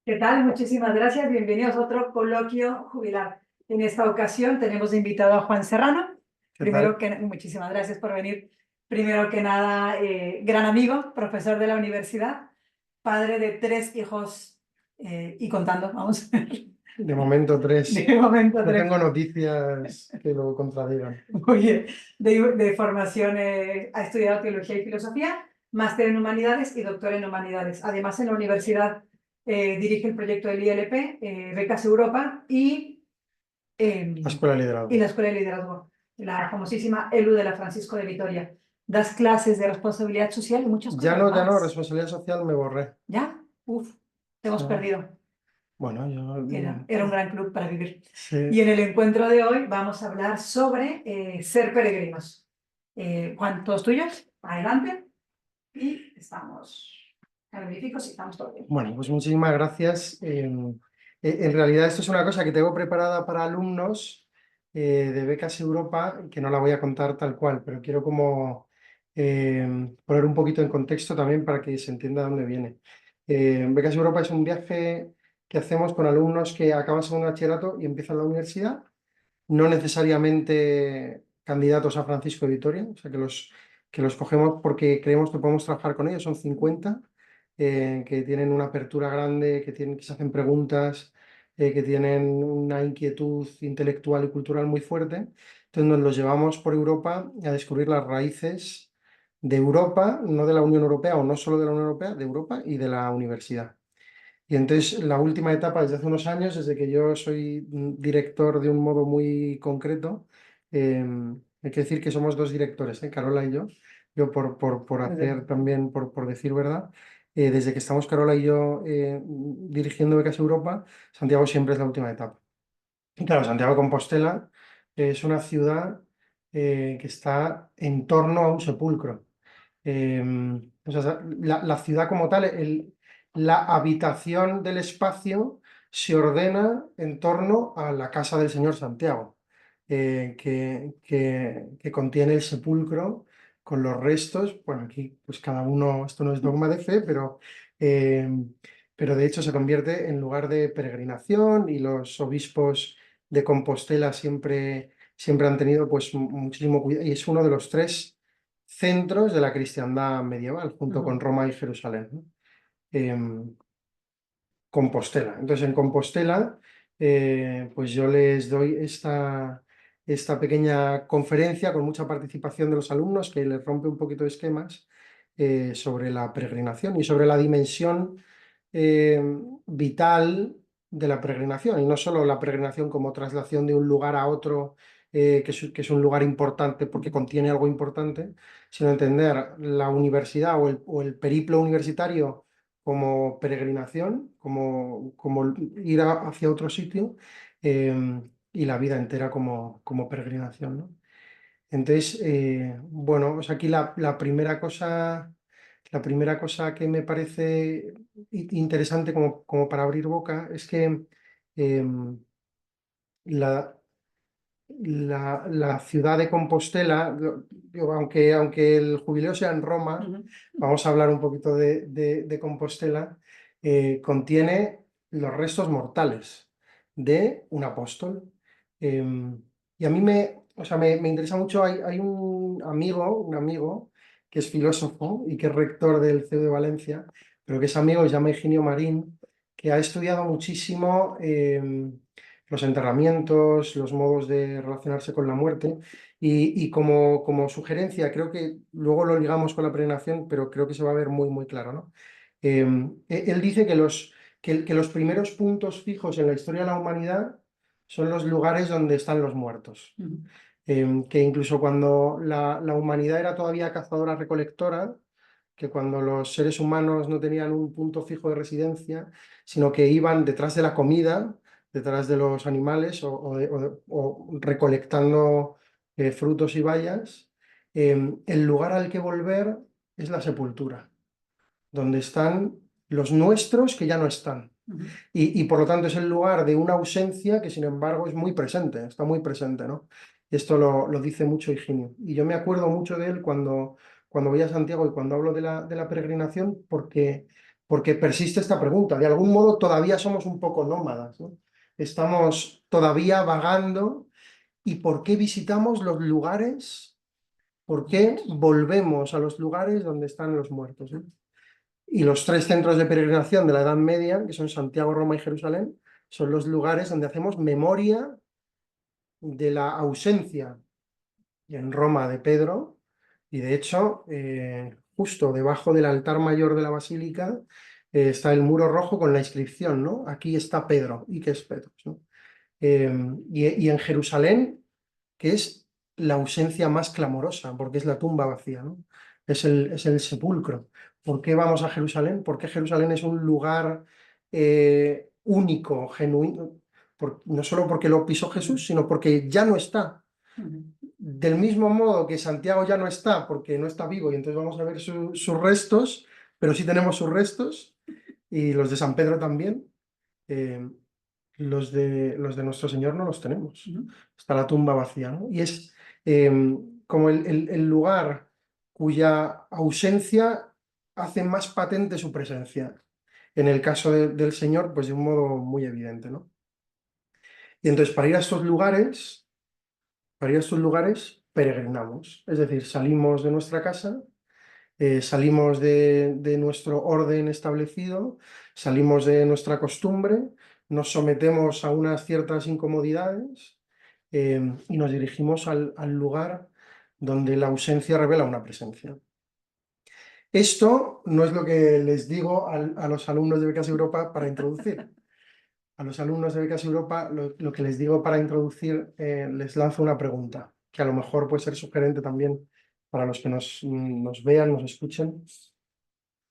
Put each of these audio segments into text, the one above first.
¿Qué tal? Muchísimas gracias. Bienvenidos a otro coloquio jubilar. En esta ocasión tenemos de invitado a Juan Serrano. ¿Qué tal? Muchísimas gracias por venir. Primero que nada, gran amigo, profesor de la universidad, padre de 3 hijos y contando, vamos. De momento tres. De momento No tres. tengo noticias que lo contradigan. Oye, de formación ha estudiado teología y filosofía, máster en humanidades y doctor en humanidades. Además, en la universidad dirige el proyecto del ILP, Becas Europa La escuela de y liderazgo. la Escuela de Liderazgo, la famosísima ELU de la Francisco de Vitoria. Das clases de responsabilidad social y muchas cosas Ya no, más. responsabilidad social me borré. ¿Ya? Uf, te hemos Sí. perdido. Bueno, yo Era un gran club para vivir. Y sí. en el encuentro de hoy vamos a hablar sobre ser peregrinos. Juan, ¿todos tuyos? Adelante. Y estamos caloríficos y estamos todo bien. Bueno, pues muchísimas gracias. En realidad esto es una cosa que tengo preparada para alumnos de Becas Europa, que no la voy a contar tal cual, pero quiero como poner un poquito en contexto también para que se entienda de dónde viene. Becas Europa es un viaje que hacemos con alumnos que acaban segundo bachillerato y empiezan la universidad, no necesariamente candidatos a Francisco de Vitoria, o sea que los cogemos porque creemos que podemos trabajar con ellos, son 50 que tienen una apertura grande, que se hacen preguntas, que tienen una inquietud intelectual y cultural muy fuerte. Entonces nos los llevamos por Europa a descubrir las raíces de Europa, no de la Unión Europea o no solo de la Unión Europea, de Europa y de la universidad. Y entonces la última etapa, desde hace unos años, desde que yo soy director de un modo muy concreto, hay que decir que somos dos directores, Carola y yo. Yo por hacer también, por decir verdad, desde que estamos Carola y yo dirigiendo Becas Europa, Santiago siempre es la última etapa. Y claro, Santiago de Compostela es una ciudad que está en torno a un sepulcro. O sea, la ciudad como tal, la habitación del espacio se ordena en torno a la casa del señor Santiago, que contiene el sepulcro con los restos. Bueno, aquí pues cada uno, esto no es dogma de fe, eh, pero de hecho se convierte en lugar de peregrinación y los obispos de Compostela siempre han tenido pues muchísimo cuidado y es uno de los tres centros de la cristiandad medieval, junto con Roma y Jerusalén, ¿no? Em, Compostela. Entonces, en Compostela, pues yo les doy esta pequeña conferencia con mucha participación de los alumnos que les rompe un poquito de esquemas sobre la peregrinación y sobre la dimensión eh, vital de la peregrinación, y no solo la peregrinación como traslación de un lugar a otro, que es un lugar importante porque contiene algo importante, sino entender la universidad o el periplo universitario como peregrinación, como ir hacia otro sitio, y la vida entera como peregrinación, ¿no? Entonces, bueno, pues aquí la primera cosa que me parece interesante como para abrir boca es que em, la, la ciudad de Compostela, digo, aunque el jubileo sea en Roma, vamos a hablar un poquito de Compostela, contiene los restos mortales de un apóstol. Em, y a mí o sea, me interesa mucho, hay un amigo que es filósofo y que es rector del CEU de Valencia, pero que es amigo, se llama Higinio Marín, que ha estudiado muchísimo los enterramientos, los modos de relacionarse con la muerte. Y como sugerencia, creo que luego lo ligamos con la peregrinación, pero creo que se va a ver muy, muy claro, ¿no? Él dice que los primeros puntos fijos en la historia de la humanidad son los lugares donde están los muertos. Que incluso cuando la humanidad era todavía cazadora-recolectora, que cuando los seres humanos no tenían un punto fijo de residencia, sino que iban detrás de la comida, detrás de los animales o recolectando frutos y bayas, el lugar al que volver es la sepultura, donde están los nuestros que ya no están. Y por lo tanto es el lugar de una ausencia que sin embargo es muy presente, está muy presente, ¿no? Esto lo dice mucho Higinio. Y yo me acuerdo mucho de él cuando voy a Santiago y cuando hablo de la peregrinación, porque porque persiste esta pregunta. De algún modo todavía somos un poco nómadas, ¿no? Estamos todavía vagando. ¿Y por qué visitamos los lugares? ¿Por qué volvemos a los lugares donde están los muertos, ¿no? Y los tres centros de peregrinación de la Edad Media, que son Santiago, Roma y Jerusalén, son los lugares donde hacemos memoria de la ausencia en Roma de Pedro, y de hecho, justo debajo del altar mayor de la basílica está el muro rojo con la inscripción, ¿no? Aquí está Pedro, y que es Pedro, ¿no? Y en Jerusalén, que es la ausencia más clamorosa, porque es la tumba vacía, ¿no? Es el sepulcro. ¿Por qué vamos a Jerusalén? Porque Jerusalén es un lugar único, genuino, no solo porque lo pisó Jesús, sino porque ya no está. Del mismo modo que Santiago ya no está, porque no está vivo, y entonces vamos a ver sus restos, pero sí tenemos sus restos, y los de San Pedro también. eh, los de nuestro Señor no los tenemos. Está la tumba vacía, ¿no? Y es eh, como el lugar cuya ausencia hace más patente su presencia. En el caso del Señor, pues de un modo muy evidente, ¿no? Y entonces para ir a estos lugares, peregrinamos. Es decir, salimos de nuestra casa, salimos de nuestro orden establecido, salimos de nuestra costumbre, nos sometemos a unas ciertas incomodidades y nos dirigimos al lugar donde la ausencia revela una presencia. Esto no es lo que les digo a los alumnos de Becas Europa para introducir. A los alumnos de Becas Europa lo que les digo para introducir, les lanzo una pregunta, que a lo mejor puede ser sugerente también para los que nos vean, nos escuchen.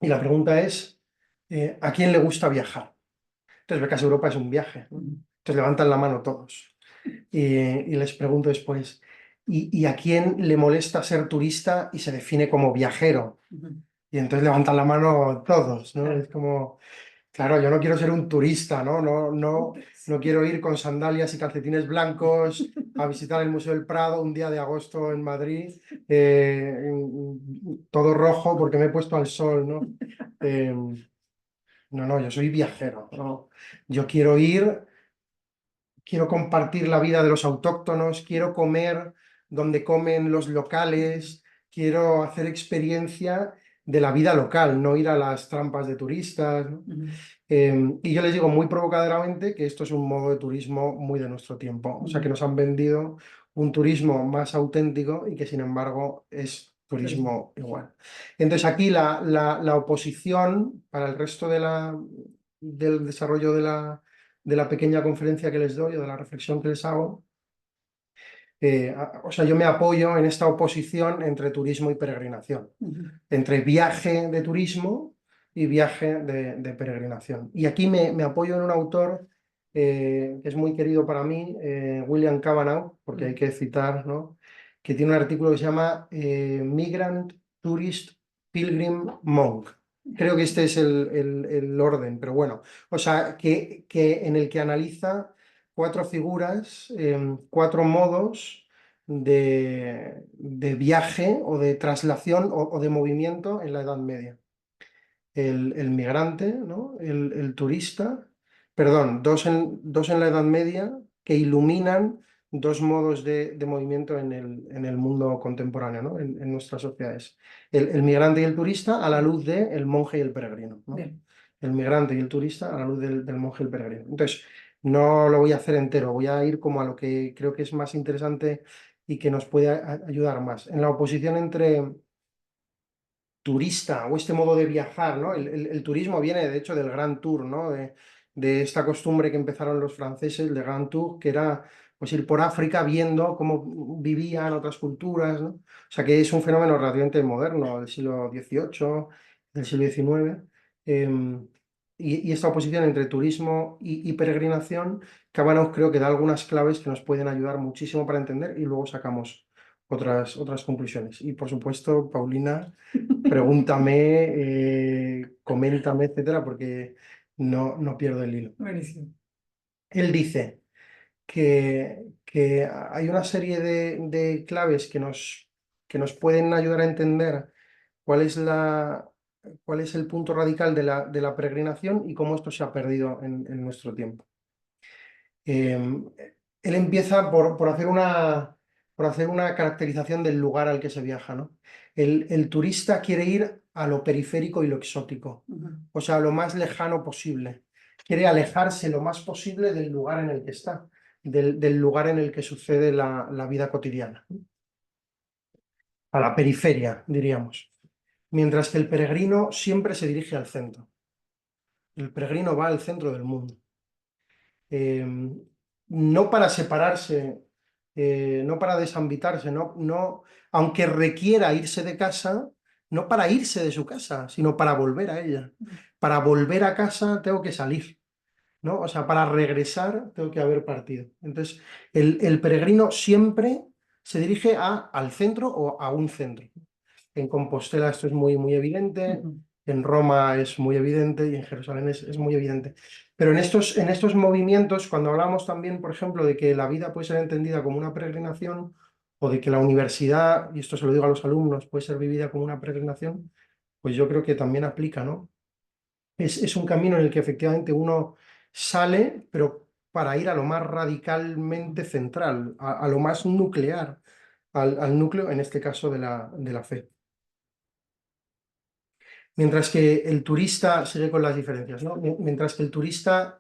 Y la pregunta es, ¿a quién le gusta viajar? Entonces, Becas Europa es un viaje, ¿no? Entonces levantan la mano todos. Y les pregunto después, ¿y a quién le molesta ser turista y se define como viajero? Y entonces levantan la mano todos, ¿no? Es como, claro, yo no quiero ser un turista, ¿no? No quiero ir con sandalias y calcetines blancos a visitar el Museo del Prado un día de agosto en Madrid, todo rojo porque me he puesto al sol, ¿no? No, yo soy viajero, ¿no? Yo quiero ir, quiero compartir la vida de los autóctonos, quiero comer donde comen los locales, quiero hacer experiencia de la vida local, no ir a las trampas de turistas, ¿no? Y yo les digo muy provocadoramente que esto es un modo de turismo muy de nuestro tiempo, o sea que nos han vendido un turismo más auténtico y que sin embargo es turismo igual. Entonces aquí la oposición para el resto del desarrollo de la pequeña conferencia que les doy o de la reflexión que les hago, o sea, yo me apoyo en esta oposición entre turismo y peregrinación, entre viaje de turismo y viaje de peregrinación. Y aquí me apoyo en un autor que es muy querido para mí, William Cavanagh, porque hay que citar, ¿no? Que tiene un artículo que se llama Migrant, Tourist, Pilgrim, Monk. Creo que este es el orden, pero bueno, o sea, que en el que analiza cuatro figuras, cuatro modos de viaje o de traslación o de movimiento en la Edad Media. El migrante, ¿no? El turista, perdón, dos en la Edad Media que iluminan dos modos de movimiento en el mundo contemporáneo, ¿no? En nuestras sociedades. El migrante y el turista a la luz del monje y el peregrino, ¿no? El migrante y el turista a la luz del monje y el peregrino. Entonces, no lo voy a hacer entero, voy a ir como a lo que creo que es más interesante y que nos puede ayudar más. En la oposición entre turista o este modo de viajar, ¿no? El turismo viene, de hecho, del Grand Tour, ¿no? De esta costumbre que empezaron los franceses, el Grand Tour, que era pues ir por África viendo cómo vivían otras culturas, ¿no? O sea que es un fenómeno relativamente moderno, del siglo XVIII, del siglo XIX. Y esta oposición entre turismo y peregrinación, Cabanos creo que da algunas claves que nos pueden ayudar muchísimo para entender y luego sacamos otras conclusiones. Y por supuesto, Paulina, pregúntame, coméntame, etcétera, porque no pierdo el hilo. Buenísimo. Él dice que hay una serie de claves que nos pueden ayudar a entender cuál es cuál es el punto radical de la peregrinación y cómo esto se ha perdido en nuestro tiempo. Él empieza por hacer una caracterización del lugar al que se viaja, ¿no? El turista quiere ir a lo periférico y lo exótico, o sea, a lo más lejano posible. Quiere alejarse lo más posible del lugar en el que está, del lugar en el que sucede la vida cotidiana, ¿no? A la periferia, diríamos. Mientras que el peregrino siempre se dirige al centro. El peregrino va al centro del mundo. eh, no para separarse, no para desambitarse, aunque requiera irse de casa, no para irse de su casa, sino para volver a ella. Para volver a casa tengo que salir, ¿no? O sea, para regresar tengo que haber partido. Entonces, el peregrino siempre se dirige al centro o a un centro. En Compostela esto es muy, muy evidente, en Roma es muy evidente y en Jerusalén es muy evidente. Pero en estos movimientos, cuando hablamos también, por ejemplo, de que la vida puede ser entendida como una peregrinación o de que la universidad, y esto se lo digo a los alumnos, puede ser vivida como una peregrinación, pues yo creo que también aplica, ¿no? Es un camino en el que efectivamente uno sale, pero para ir a lo más radicalmente central, a lo más nuclear, al núcleo, en este caso, de la fe. Mientras que el turista, sigue con las diferencias, ¿no? Mientras que el turista,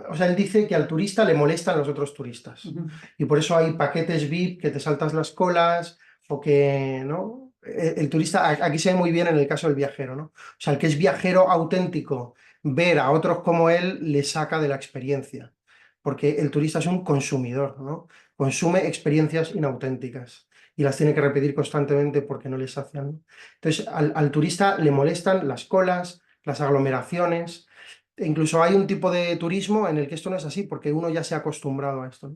o sea, él dice que al turista le molestan los otros turistas. Y por eso hay paquetes VIP que te saltas las colas o que, ¿no? El turista, aquí se ve muy bien en el caso del viajero, ¿no? O sea, el que es viajero auténtico, ver a otros como él le saca de la experiencia. Porque el turista es un consumidor, ¿no? Consume experiencias inauténticas y las tiene que repetir constantemente porque no les sacian, ¿no? Entonces, al turista le molestan las colas, las aglomeraciones, e incluso hay un tipo de turismo en el que esto no es así, porque uno ya se ha acostumbrado a esto, ¿no?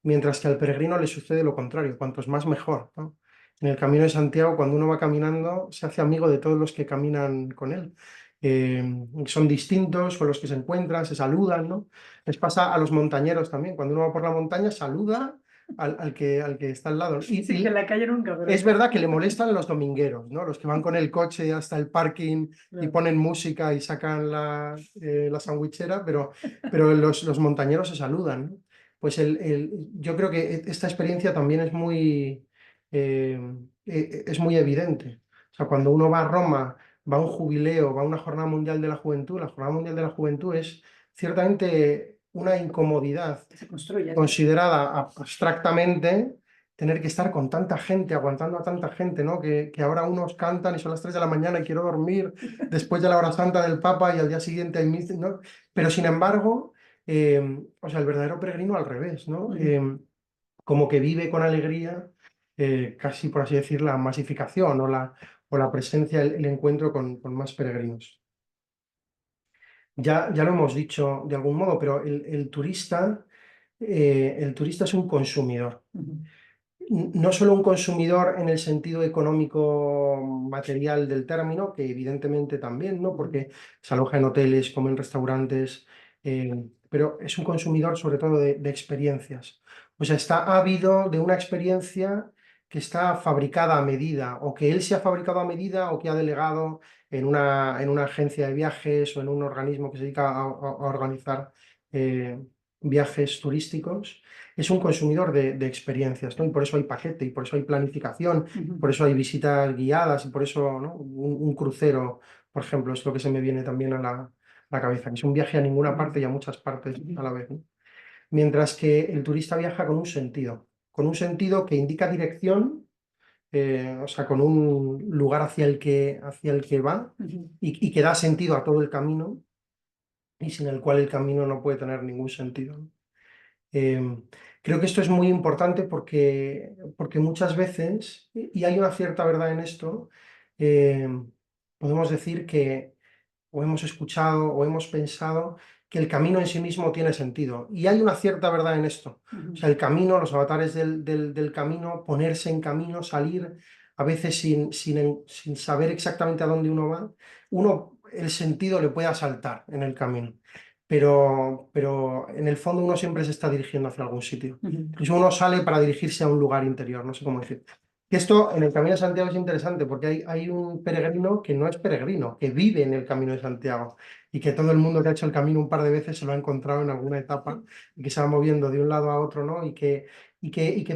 Mientras que al peregrino le sucede lo contrario, cuantos más mejor, ¿no? En el Camino de Santiago, cuando uno va caminando, se hace amigo de todos los que caminan con él. Son distintos, con los que se encuentran, se saludan, ¿no? Les pasa a los montañeros también, cuando uno va por la montaña, saluda al que está al lado. Sí, que en la calle nunca, pero... Es verdad que le molestan los domingueros, ¿no? Los que van con el coche hasta el parking y Claro. ponen música y sacan la sandwichera, pero los montañeros se saludan, ¿no? Pues yo creo que esta experiencia también eh, es muy evidente. O sea, cuando uno va a Roma, va a un jubileo, va a una Jornada Mundial de la Juventud, la Jornada Mundial de la Juventud es ciertamente una incomodidad Se construye. considerada abstractamente tener que estar con tanta gente, aguantando a tanta gente, ¿no? Que ahora unos cantan y son las 3 de la mañana y quiero dormir después de la hora santa del Papa y al día siguiente hay misa, ¿no? Pero sin embargo, o sea, el verdadero peregrino al revés, ¿no? Como que vive con alegría, casi por así decir, la masificación o la presencia, el encuentro con más peregrinos. Ya lo hemos dicho de algún modo, pero el turista es un consumidor. No solo un consumidor en el sentido económico material del término, que evidentemente también, ¿no? Porque se aloja en hoteles, come en restaurantes, pero es un consumidor sobre todo de experiencias. O sea, está ávido de una experiencia que está fabricada a medida, o que él se ha fabricado a medida, o que ha delegado en una agencia de viajes o en un organismo que se dedica a organizar viajes turísticos. Es un consumidor de experiencias, ¿no? Y por eso hay paquete, y por eso hay planificación, por eso hay visitas guiadas, y por eso, ¿no? Un crucero, por ejemplo, es lo que se me viene también a la cabeza, que es un viaje a ninguna parte y a muchas partes a la vez, ¿no? Mientras que el turista viaja con un sentido que indica dirección, o sea, con un lugar hacia el que va y que da sentido a todo el camino, y sin el cual el camino no puede tener ningún sentido, ¿no? Creo que esto es muy importante porque muchas veces, y hay una cierta verdad en esto, eh, podemos decir que o hemos escuchado o hemos pensado que el camino en sí mismo tiene sentido. Y hay una cierta verdad en esto. O sea, el camino, los avatares del camino, ponerse en camino, salir, a veces sin saber exactamente a dónde uno va, el sentido le puede asaltar en el camino. Pero en el fondo uno siempre se está dirigiendo hacia algún sitio. Incluso uno sale para dirigirse a un lugar interior, no sé cómo decir. Que esto en el Camino de Santiago es interesante porque hay un peregrino que no es peregrino, que vive en el Camino de Santiago y que todo el mundo que ha hecho el camino un par de veces se lo ha encontrado en alguna etapa y que se va moviendo de un lado a otro, ¿no? Y que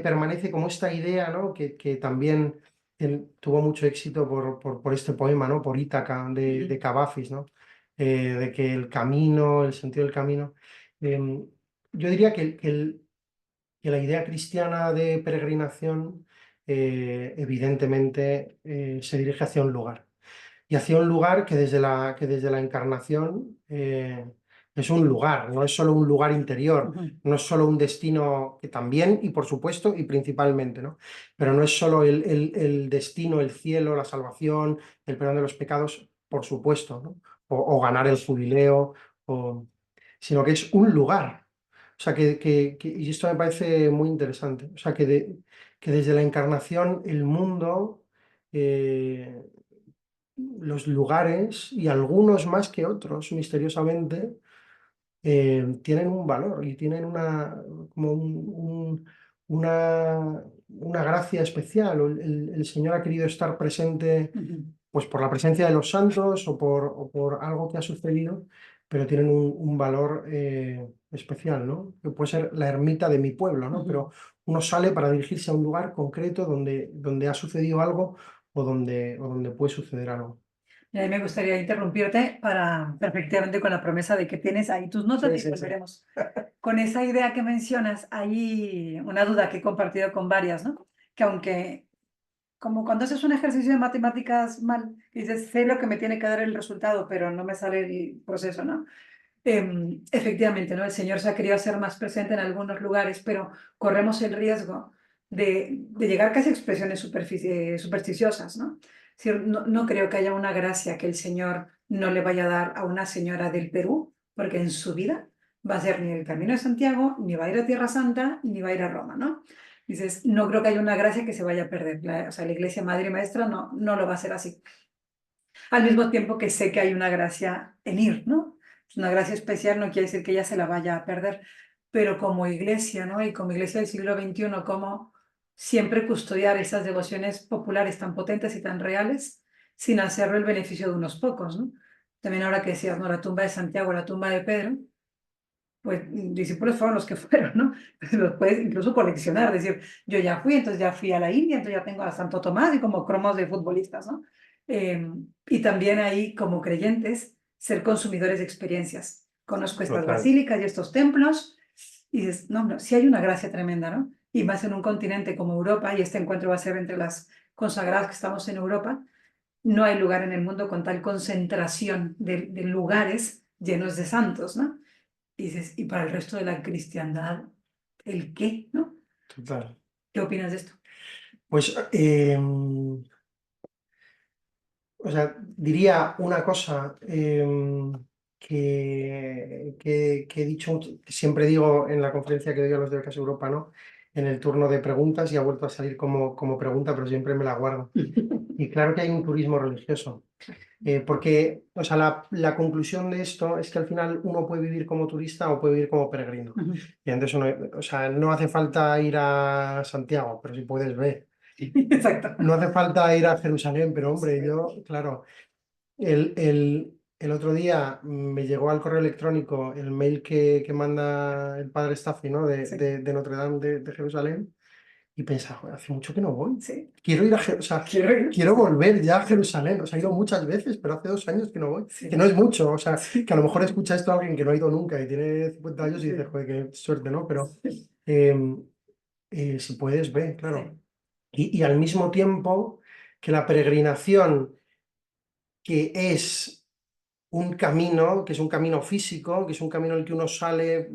permanece como esta idea, ¿no? Que también tuvo mucho éxito por este poema, ¿no? Por Ítaca de Cavafis, ¿no? De que el camino, el sentido del camino. Yo diría que la idea cristiana de peregrinación evidentemente se dirige hacia un lugar. Y hacia un lugar que desde la encarnación es un lugar, no es solo un lugar interior, no es solo un destino que también, y por supuesto, y principalmente, ¿no? Pero no es solo el destino, el cielo, la salvación, el perdón de los pecados, por supuesto, ¿no? O ganar el jubileo, sino que es un lugar. O sea, y esto me parece muy interesante. O sea, que desde la encarnación el mundo, los lugares, y algunos más que otros, misteriosamente, tienen un valor y tienen como una gracia especial. El Señor ha querido estar presente pues por la presencia de los santos o por algo que ha sucedido, pero tienen un valor especial, ¿no? Que puede ser la ermita de mi pueblo, ¿no? Pero uno sale para dirigirse a un lugar concreto donde ha sucedido algo o donde puede suceder algo. Y a mí me gustaría interrumpirte para, perfectamente con la promesa de que tienes ahí tus notas Sí, y sí, sí. volveremos. Con esa idea que mencionas, hay una duda que he compartido con varias, ¿no? Que aunque, como cuando haces un ejercicio de matemáticas mal, dices, sé lo que me tiene que dar el resultado, pero no me sale el proceso, ¿no? Efectivamente, ¿no? El Señor se ha querido hacer más presente en algunos lugares, pero corremos el riesgo de llegar casi a expresiones supersticiosas, ¿no? Es decir, no creo que haya una gracia que el Señor no le vaya a dar a una señora del Perú, porque en su vida va a ser ni el Camino de Santiago, ni va a ir a Tierra Santa, ni va a ir a Roma, ¿no? Dices, no creo que haya una gracia que se vaya a perder. O sea, la Iglesia Madre y Maestra no lo va a hacer así. Al mismo tiempo que sé que hay una gracia en ir, ¿no? Es una gracia especial, no quiere decir que ella se la vaya a perder, pero como iglesia, ¿no? Y como iglesia del siglo XXI, como siempre custodiar esas devociones populares tan potentes y tan reales sin hacerlo el beneficio de unos pocos, ¿no? También ahora que decías, ¿no? La tumba de Santiago, la tumba de Pedro, pues discípulos fueron los que fueron, ¿no? Los puedes incluso coleccionar, decir, yo ya fui, entonces ya fui a la India, entonces ya tengo a Santo Tomás y como cromos de futbolistas, ¿no? Y también ahí, como creyentes, ser consumidores de experiencias. Conozco estas Total. basílicas y estos templos y dices, no, sí hay una gracia tremenda, ¿no? Y más en un continente como Europa, y este encuentro va a ser entre las consagradas que estamos en Europa, no hay lugar en el mundo con tal concentración de lugares llenos de santos, ¿no? Y dices, ¿y para el resto de la cristiandad, el qué, no? Total. ¿Qué opinas de esto? Pues, o sea, diría una cosa que he dicho, que siempre digo en la conferencia que doy a los de Becas Europa, ¿no? En el turno de preguntas y ha vuelto a salir como pregunta, pero siempre me la guardo. Y claro que hay un turismo religioso. Porque, o sea, la conclusión de esto es que al final uno puede vivir como turista o puede vivir como peregrino. Y entonces o sea, no hace falta ir a Santiago, pero si puedes ver. Exacto. No hace falta ir a Jerusalén, pero hombre, yo, claro, el otro día me llegó al correo electrónico el mail que manda el padre Staffi, ¿no? Sí. De Notre Dame de Jerusalén. Y pensaba, "Joder, hace mucho que no voy. Sí. Quiero ir o sea, quiero volver ya a Jerusalén. O sea, he ido muchas veces, pero hace 2 años que no voy. Sí. Que no es mucho. O sea, que a lo mejor escucha esto a alguien que no ha ido nunca y tiene 50 años y dice, joder, qué suerte, ¿no? Pero eh, si puedes, ve, claro. Y al mismo tiempo que la peregrinación, que es un camino, que es un camino físico, que es un camino en el que uno sale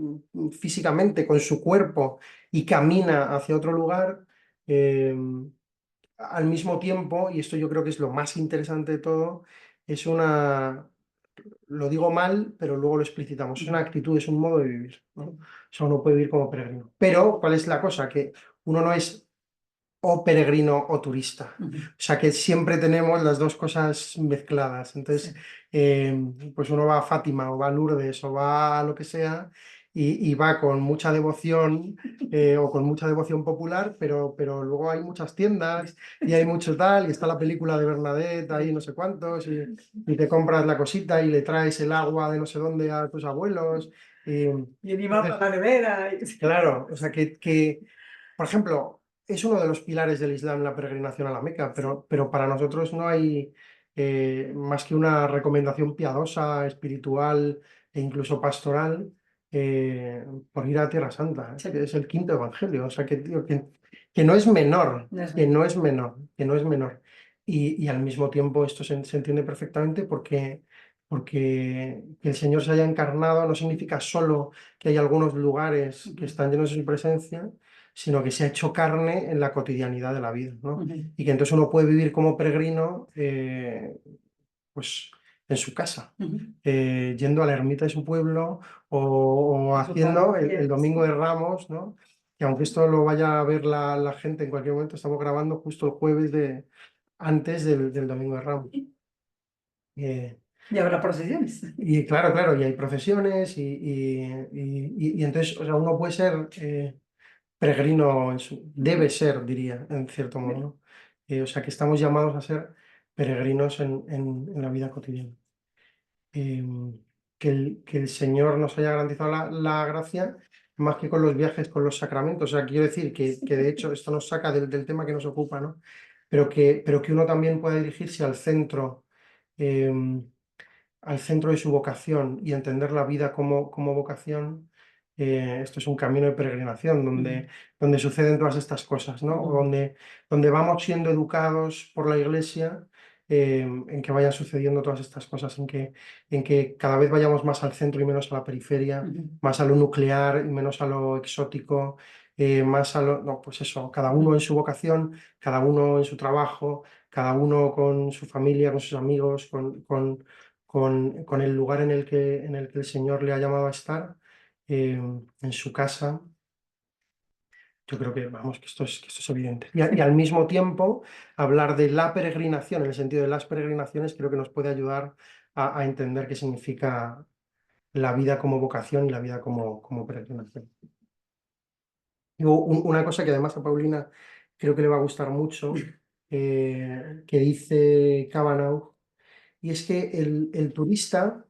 físicamente con su cuerpo y camina hacia otro lugar, eh, al mismo tiempo, y esto yo creo que es lo más interesante de todo, es lo digo mal, pero luego lo explicitamos, es una actitud, es un modo de vivir, ¿no? O sea, uno puede vivir como peregrino. Pero, ¿cuál es la cosa? Que uno no es o peregrino o turista. O sea que siempre tenemos las dos cosas mezcladas. Entonces, pues uno va a Fátima o va a Lourdes o va a lo que sea y va con mucha devoción o con mucha devoción popular, pero luego hay muchas tiendas y hay mucho tal, y está la película de Bernadette ahí no sé cuántos, y te compras la cosita y le traes el agua de no sé dónde a tus abuelos. Y el imán para la nevera. Claro, o sea por ejemplo, es uno de los pilares del Islam la peregrinación a la Meca, pero para nosotros no hay más que una recomendación piadosa, espiritual e incluso pastoral por ir a Tierra Santa. Es el quinto evangelio, o sea tío, que no es menor, No es que verdad. no es menor, que no es menor. Y al mismo tiempo esto se entiende perfectamente porque que el Señor se haya encarnado no significa solo que hay algunos lugares que están llenos de su presencia, sino que se ha hecho carne en la cotidianidad de la vida, ¿no? Y que entonces uno puede vivir como peregrino, pues en su casa, yendo a la ermita de su pueblo o En su haciendo parroquia, el Domingo de Ramos, ¿no? Que aunque esto lo vaya a ver la gente en cualquier momento, estamos grabando justo el jueves antes del Domingo de Ramos. Eh, y habrá procesiones. y claro, claro, y hay procesiones y entonces, o sea, uno puede ser peregrino, debe ser, diría, en cierto modo, ¿no? O sea, que estamos llamados a ser peregrinos en la vida cotidiana. Eh, que el Señor nos haya garantizado la gracia más que con los viajes, con los sacramentos. O sea, quiero decir que de hecho esto nos saca del tema que nos ocupa, ¿no? Pero que uno también pueda dirigirse eh, al centro de su vocación y entender la vida como vocación. Esto es un camino de peregrinación donde suceden todas estas cosas, ¿no? O donde vamos siendo educados por la Iglesia, en que vayan sucediendo todas estas cosas, en que cada vez vayamos más al centro y menos a la periferia, más a lo nuclear y menos a lo exótico, más a lo... No, pues eso, cada uno en su vocación, cada uno en su trabajo, cada uno con su familia, con sus amigos, con el lugar en el que el Señor le ha llamado a estar, en su casa. Yo creo que, vamos, que esto es evidente. Y al mismo tiempo, hablar de la peregrinación, en el sentido de las peregrinaciones, creo que nos puede ayudar a entender qué significa la vida como vocación y la vida como peregrinación. Y una cosa que además a Paulina creo que le va a gustar mucho, que dice Cavanagh, y es que el turista.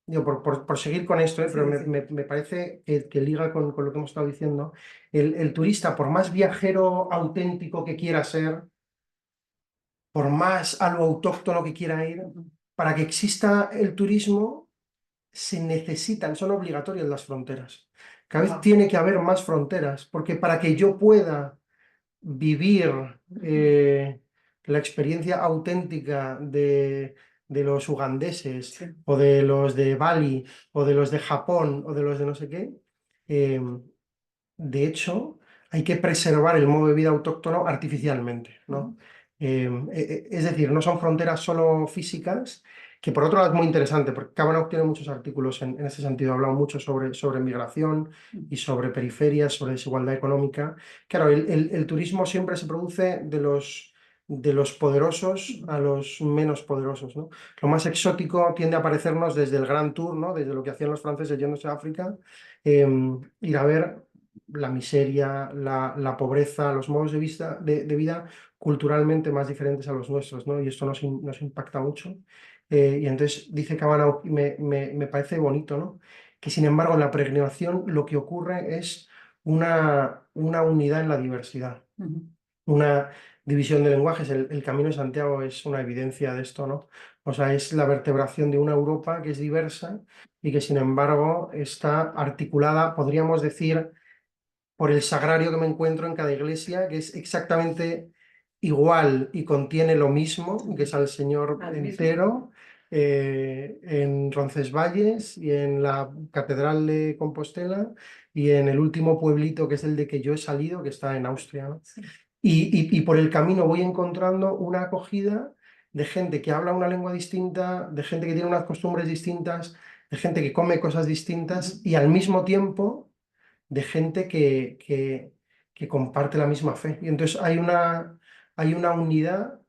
Digo, por seguir con esto, pero Sí, sí. me parece que liga con lo que hemos estado diciendo. El turista, por más viajero auténtico que quiera ser, por más a lo autóctono que quiera ir, para que exista el turismo, se necesitan, son obligatorias las fronteras. Cada vez Wow. tiene que haber más fronteras, porque para que yo pueda vivir la experiencia auténtica de los ugandeses Sí. o de los de Bali o de los de Japón o de los de no sé qué. eh, de hecho, hay que preservar el modo de vida autóctono artificialmente, ¿no? Es decir, no son fronteras solo físicas, que por otro lado es muy interesante, porque Cavanagh tiene muchos artículos en ese sentido, ha hablado mucho sobre migración y sobre periferias, sobre desigualdad económica. Claro, el turismo siempre se produce de los poderosos a los menos poderosos, ¿no? Lo más exótico tiende a parecernos desde el Grand Tour, ¿no? Desde lo que hacían los franceses yéndose a África, ir a ver la miseria, la pobreza, los modos de vida culturalmente más diferentes a los nuestros, ¿no? Y esto nos impacta mucho. Y entonces dice Cavanagh, y me parece bonito, ¿no? Que sin embargo en la peregrinación lo que ocurre es una unidad en la diversidad, una división de lenguajes. El Camino de Santiago es una evidencia de esto, ¿no? O sea, es la vertebración de una Europa que es diversa y que sin embargo está articulada, podríamos decir, por el sagrario que me encuentro en cada iglesia, que es exactamente igual y contiene lo mismo, que es al Señor Al mismo. entero, en Roncesvalles y en la Catedral de Compostela y en el último pueblito que es el de que yo he salido, que está en Austria, ¿no? Sí. Y por el camino voy encontrando una acogida de gente que habla una lengua distinta, de gente que tiene unas costumbres distintas, de gente que come cosas distintas y al mismo tiempo de gente que comparte la misma fe. Y entonces hay una unidad,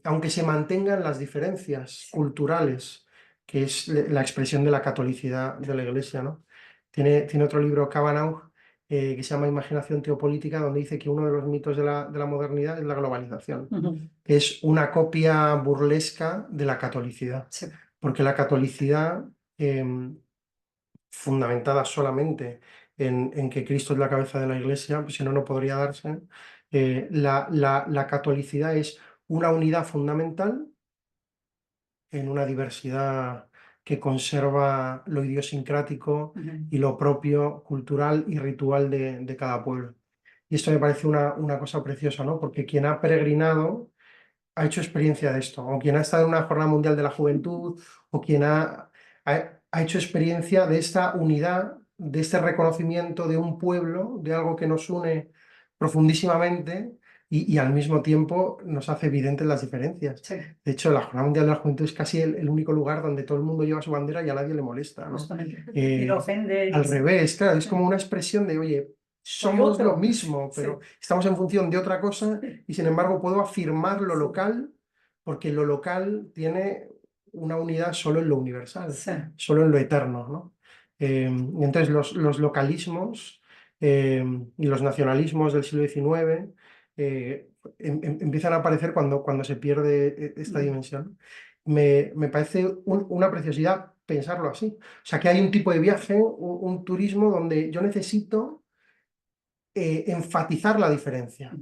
aunque se mantengan las diferencias culturales, que es la expresión de la catolicidad de la Iglesia, ¿no? Tiene otro libro, Cavanagh, que se llama Imaginación Teopolítica, donde dice que uno de los mitos de la modernidad es la globalización, que es una copia burlesca de la catolicidad, Sí. porque la catolicidad, fundamentada solamente en que Cristo es la cabeza de la Iglesia, pues si no, no podría darse, la catolicidad es una unidad fundamental en una diversidad que conserva lo idiosincrático y lo propio, cultural y ritual de cada pueblo. Y esto me parece una cosa preciosa, ¿no? Porque quien ha peregrinado ha hecho experiencia de esto, o quien ha estado en una Jornada Mundial de la Juventud, o quien ha hecho experiencia de esta unidad, de este reconocimiento de un pueblo, de algo que nos une profundísimamente y al mismo tiempo nos hace evidentes las diferencias. Sí, De hecho, la Jornada Mundial de la Juventud es casi el único lugar donde todo el mundo lleva su bandera y a nadie le molesta, ¿no? justamente. Y lo ofende. Al revés, claro, es como una expresión de, oye, somos lo otro. mismo, pero Sí. estamos en función de otra cosa y sin embargo puedo afirmar lo Sí. local porque lo local tiene una unidad solo en lo universal, Sí. solo en lo eterno, ¿no? Y entonces los localismos y los nacionalismos del siglo XIX empiezan a aparecer cuando se pierde esta dimensión. Me parece una preciosidad pensarlo así. O sea, que hay un tipo de viaje, un turismo donde yo necesito enfatizar la diferencia,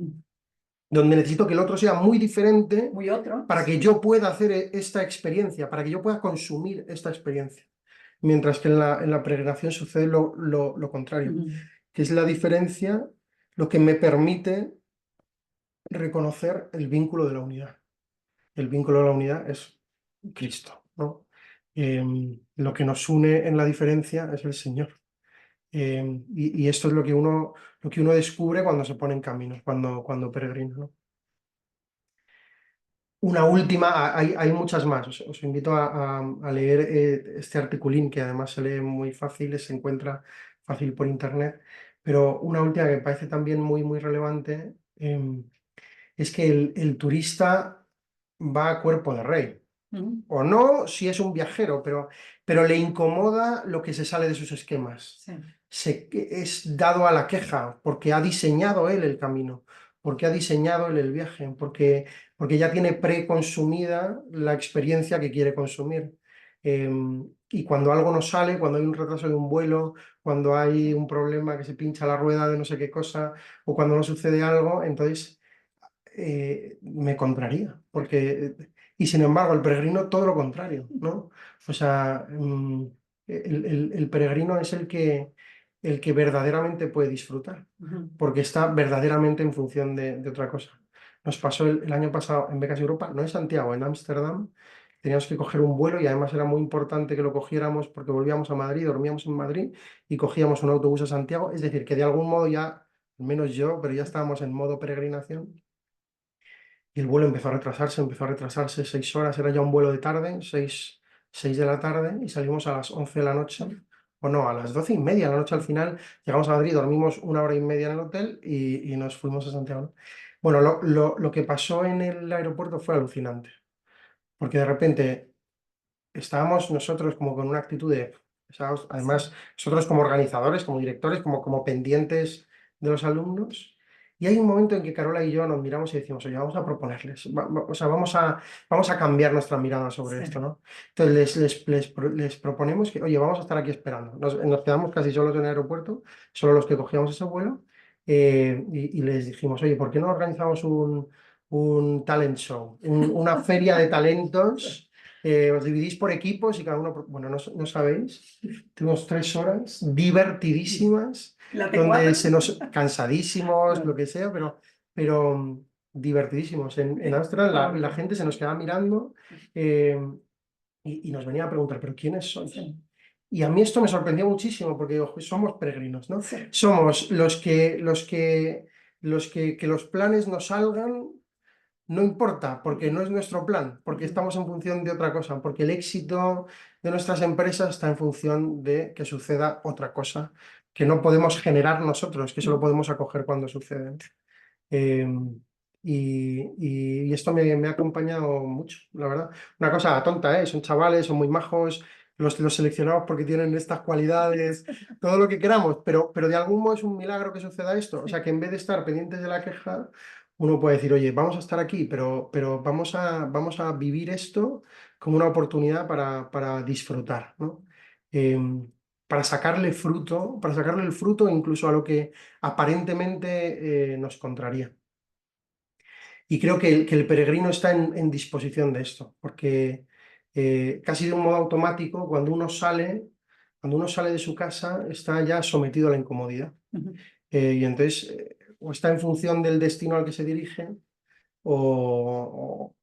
donde necesito que el otro sea muy diferente Muy otro. para que yo pueda hacer esta experiencia, para que yo pueda consumir esta experiencia. Mientras que en la peregrinación sucede lo contrario, que es la diferencia lo que me permite reconocer el vínculo de la unidad. El vínculo de la unidad es Cristo, ¿no? Lo que nos une en la diferencia es el Señor. Y esto es lo que uno descubre cuando se pone en camino, cuando peregrina, ¿no? Una última, hay muchas más. Os invito a leer este articulín que además se lee muy fácil, se encuentra fácil por internet. Pero una última que me parece también muy, muy relevante es que el turista va a cuerpo de rey. O no si es un viajero, pero le incomoda lo que se sale de sus esquemas. Sí. Es dado a la queja porque ha diseñado él el camino, porque ha diseñado él el viaje, porque ya tiene preconsumida la experiencia que quiere consumir. Y cuando algo no sale, cuando hay un retraso de un vuelo, cuando hay un problema que se pincha la rueda de no sé qué cosa, o cuando no sucede algo, entonces me contraría, porque, y sin embargo, el peregrino todo lo contrario, ¿no? O sea, el peregrino es el que verdaderamente puede disfrutar, porque está verdaderamente en función de otra cosa. Nos pasó el año pasado en Becas Europa, no en Santiago, en Ámsterdam, teníamos que coger un vuelo y además era muy importante que lo cogiéramos porque volvíamos a Madrid, dormíamos en Madrid y cogíamos un autobús a Santiago, es decir, que de algún modo ya, al menos yo, pero ya estábamos en modo peregrinación. Y el vuelo empezó a retrasarse 6 horas, era ya un vuelo de tarde, 6 de la tarde, y salimos a las 11 de la noche, o no, a las 12:30 de la noche al final, llegamos a Madrid, dormimos 1 hora y media en el hotel y nos fuimos a Santiago. Bueno, lo que pasó en el aeropuerto fue alucinante, porque de repente estábamos nosotros como con una actitud de, además, nosotros como organizadores, como directores, como pendientes de los alumnos, y hay un momento en que Carola y yo nos miramos y decimos, oye, vamos a proponerles, o sea, vamos a cambiar nuestra mirada sobre esto, ¿no? Entonces les proponemos que, oye, vamos a estar aquí esperando. Nos quedamos casi solos en el aeropuerto, solo los que cogíamos ese vuelo, y les dijimos, oye, ¿por qué no organizamos un talent show, una feria de talentos? Os dividís por equipos y cada uno, bueno, no sabéis, tuvimos 3 horas divertidísimas, donde cansadísimos, lo que sea, pero divertidísimos. En Ámsterdam la gente se nos quedaba mirando y nos venía a preguntar, ¿pero quiénes sois? Y a mí esto me sorprendió muchísimo porque ojo, somos peregrinos, ¿no? Somos que los planes no salgan. No importa, porque no es nuestro plan, porque estamos en función de otra cosa, porque el éxito de nuestras empresas está en función de que suceda otra cosa, que no podemos generar nosotros, que solo podemos acoger cuando sucede. Eh, y esto me ha acompañado mucho, la verdad. Una cosa tonta, ¿eh? Son chavales, son muy majos, los seleccionamos porque tienen estas cualidades, todo lo que queramos, pero de algún modo es un milagro que suceda esto. O sea, que en vez de estar pendientes de la queja, uno puede decir, oye, vamos a estar aquí, pero vamos a vivir esto como una oportunidad para disfrutar, ¿no? Para para sacarle el fruto incluso a lo que aparentemente nos contraría. Y creo que el peregrino está en disposición de esto, porque casi de un modo automático, cuando uno sale de su casa, está ya sometido a la incomodidad. Y entonces, o está en función del destino al que se dirige, o,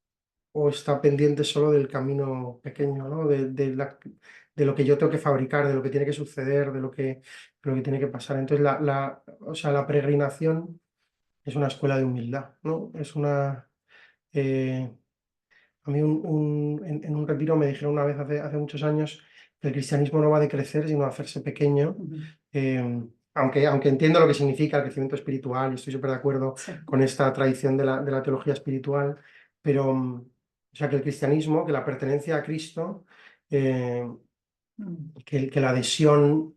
o está pendiente solo del camino pequeño, ¿no? De lo que yo tengo que fabricar, de lo que tiene que suceder, de lo que tiene que pasar. Entonces, o sea, la peregrinación es una escuela de humildad, ¿no? Es una... eh, a mí en un retiro me dijeron una vez hace muchos años que el cristianismo no va de crecer, sino de hacerse pequeño. Aunque entiendo lo que significa el crecimiento espiritual y estoy súper de acuerdo Sí. con esta tradición de la teología espiritual, pero o sea, que el cristianismo, que la pertenencia a Cristo, eh, que la adhesión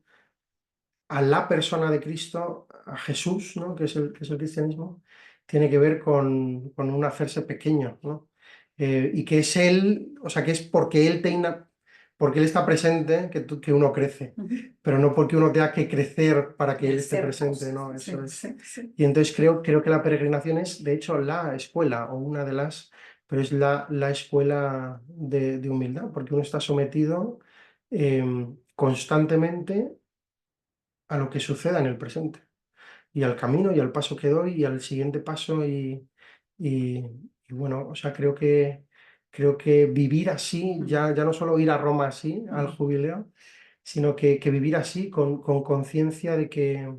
a la persona de Cristo, a Jesús, ¿no? Que es el cristianismo, tiene que ver con un hacerse pequeño, ¿no? Y que es Él, o sea, que es porque Él está presente que uno crece, pero no porque uno tenga que crecer para que Él esté presente, ¿no? Eso es. Y entonces creo que la peregrinación es, de hecho, la escuela, o una de las, pero es la escuela de humildad, porque uno está sometido constantemente a lo que suceda en el presente y al camino y al paso que doy y al siguiente paso y, y bueno, o sea, creo que vivir así, ya no solo ir a Roma así, al jubileo, sino que vivir así con conciencia de que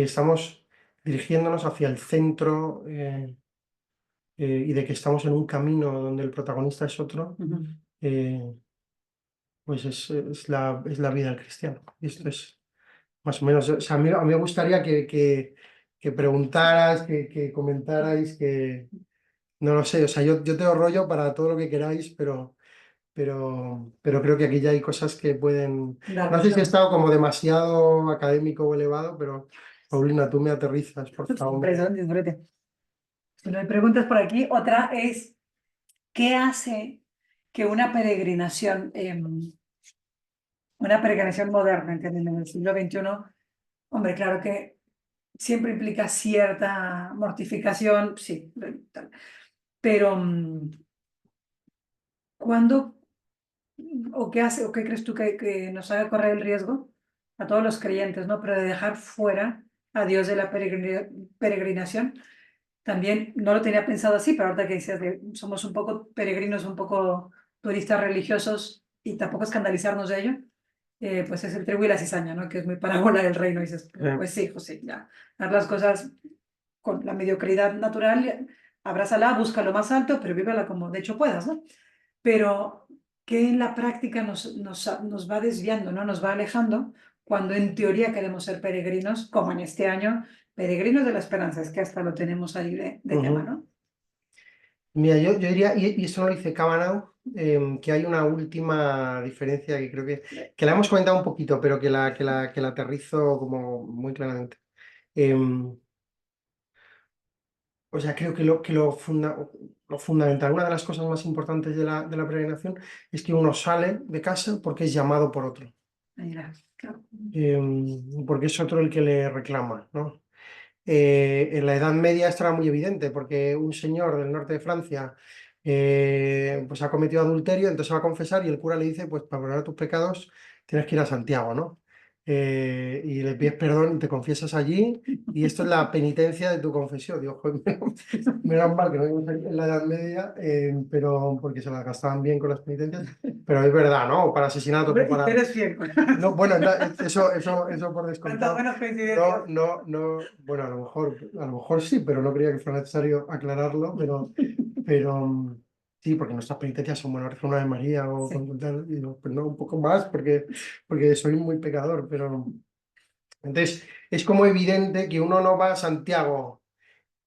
estamos dirigiéndonos hacia el centro y de que estamos en un camino donde el protagonista es otro, eh, pues es la vida del cristiano. Y esto es más o menos, o sea, a mí me gustaría que preguntaras, que comentarais, que no lo sé, o sea, yo tengo rollo para todo lo que queráis, pero creo que aquí ya hay cosas que pueden... No sé si he estado como demasiado académico o elevado, pero Paulina, tú me aterrizas, por favor. Disfrute. Si no hay preguntas por aquí, otra es, ¿qué hace que una peregrinación moderna, ¿entienden? En el siglo XXI, hombre, claro que siempre implica cierta mortificación, sí, pero ¿cuándo o qué hace o qué crees tú que nos haga correr el riesgo a todos los creyentes, ¿no? Pero de dejar fuera a Dios de la peregrinación? También no lo tenía pensado así, pero ahorita que dices que somos un poco peregrinos, un poco turistas religiosos y tampoco escandalizarnos de ello, pues es el trigo y la cizaña, ¿no? Que es muy parábola del reino. Y dices, pues sí, pues sí, ya. Haz las cosas con la mediocridad natural, abrázala, busca lo más alto, pero vívela como de hecho puedas, ¿no? Pero que en la práctica nos va desviando, ¿no? Nos va alejando cuando en teoría queremos ser peregrinos, como en este año, peregrinos de la esperanza, es que hasta lo tenemos ahí de tema, ¿no? Mira, yo diría, y esto no lo dice Cavanagh, que hay una última diferencia que creo que la hemos comentado un poquito, pero que la aterrizo como muy claramente. Em, o sea, creo lo fundamental, una de las cosas más importantes de la peregrinación es que uno sale de casa porque es llamado por otro, Mira, claro. porque es otro el que le reclama, ¿no? En la Edad Media esto era muy evidente, porque un señor del norte de Francia pues ha cometido adulterio, entonces va a confesar y el cura le dice, pues para perdonar tus pecados tienes que ir a Santiago, ¿no? Y le pides perdón y te confiesas allí y esto es la penitencia de tu confesión. Digo, joder, menos mal que no vivimos en la Edad Media, pero porque se las gastaban bien con las penitencias, pero es verdad, ¿no? Para asesinatos o para... Eres fiel. No, bueno, eso por descontado. Buenas No, coincidencias. no, bueno, a lo mejor sí, pero no creía que fuera necesario aclararlo, pero sí, porque nuestras penitencias son, bueno, rezar una de María o Sí. consultar, y digo, pues no, un poco más, porque soy muy pecador, pero entonces es como evidente que uno no va a Santiago.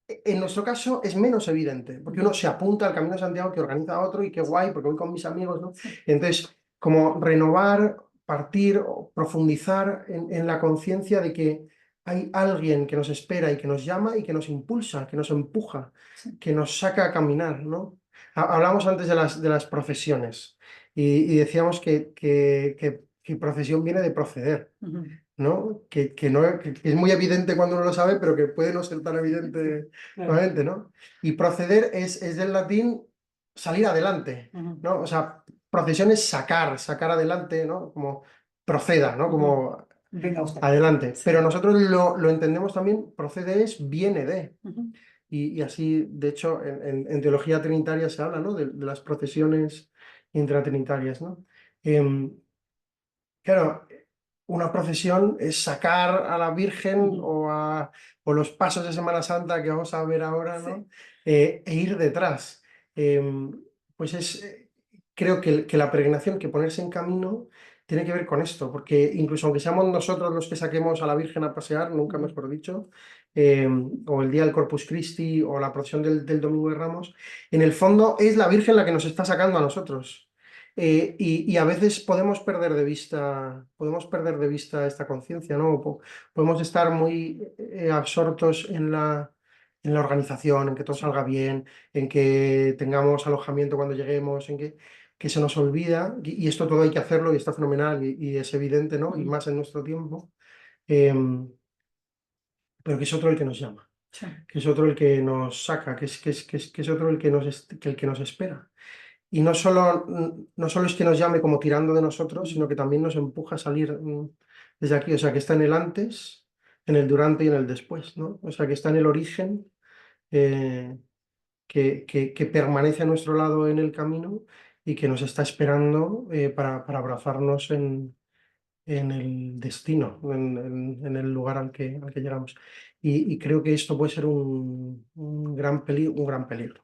En nuestro caso es menos evidente, porque uno se apunta al Camino de Santiago que organiza otro y qué guay, porque voy con mis amigos, ¿no? Entonces, como renovar, partir o profundizar en la conciencia de que hay alguien que nos espera y que nos llama y que nos impulsa, que nos empuja, que nos saca a caminar, ¿no? Hablamos antes de las profesiones y decíamos que profesión viene de proceder, Ujú. ¿no? Que es muy evidente cuando uno lo sabe, pero que puede no ser tan evidente Claro. nuevamente, ¿no? Y proceder es del latín salir adelante, Ujú. ¿no? O sea, procesión es sacar adelante, ¿no? Como proceda, ¿no? Ujú. Como Venga usted. adelante. Sí. Pero nosotros lo entendemos también, procede es viene de. Ujú. Y así, de hecho, en teología trinitaria se habla, ¿no? De las procesiones intratrinitarias, ¿no? Em, claro, una procesión es sacar a la Virgen Ujú. o los pasos de Semana Santa que vamos a ver ahora, Sí. ¿no? E ir detrás. Pues creo que la peregrinación, que ponerse en camino, tiene que ver con esto, porque incluso aunque seamos nosotros los que saquemos a la Virgen a pasear, nunca Ujú. mejor dicho, o el día del Corpus Christi o la procesión del Domingo de Ramos, en el fondo es la Virgen la que nos está sacando a nosotros. Y a veces podemos perder de vista esta conciencia, ¿no? Podemos estar muy absortos en la organización, en que todo Sí. salga bien, en que tengamos alojamiento cuando lleguemos, que se nos olvida, y esto todo hay que hacerlo y está fenomenal y es evidente, ¿no? Y Ujú. más en nuestro tiempo, em, pero que es otro el que nos llama, Sí. que es otro el que nos saca, que es otro el que nos espera. Y no solo es que nos llame como tirando de nosotros, Ujú. sino que también nos empuja a salir desde aquí. O sea, que está en el antes, en el durante y en el después, ¿no? O sea, que está en el origen, eh, que permanece a nuestro lado en el camino y que nos está esperando para abrazarnos en el destino, en el lugar al que llegamos. Y creo que esto puede ser un gran peligro,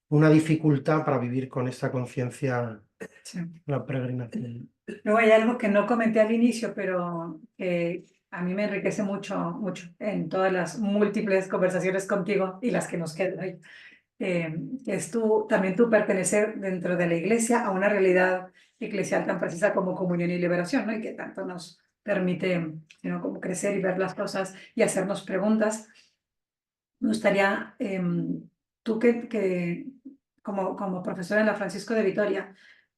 una dificultad para vivir con esta conciencia, Sí. la peregrinación. Luego hay algo que no comenté al inicio, pero que a mí me enriquece mucho, mucho en todas las múltiples conversaciones contigo y las que nos quedan hoy. Es también tu pertenecer dentro de la iglesia a una realidad eclesial tan precisa como comunión y liberación, ¿no? Y que tanto nos permite, sino como crecer y ver las cosas y hacernos preguntas. Me gustaría, tú como profesora en la Francisco de Vitoria,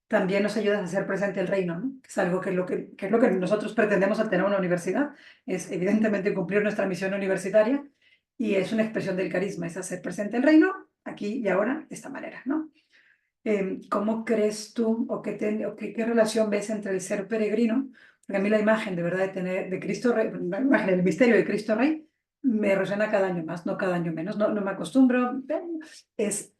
también nos ayudas a hacer presente el reino, ¿no? Que es algo que es lo que nosotros pretendemos al tener una universidad, es evidentemente cumplir nuestra misión universitaria y es una expresión del carisma, es hacer presente el reino aquí y ahora de esta manera, ¿no? ¿Cómo crees tú qué relación ves entre el ser peregrino? Porque a mí la imagen de verdad de Cristo Rey, la imagen del misterio de Cristo Rey me resuena cada año más, no cada año menos, no me acostumbro.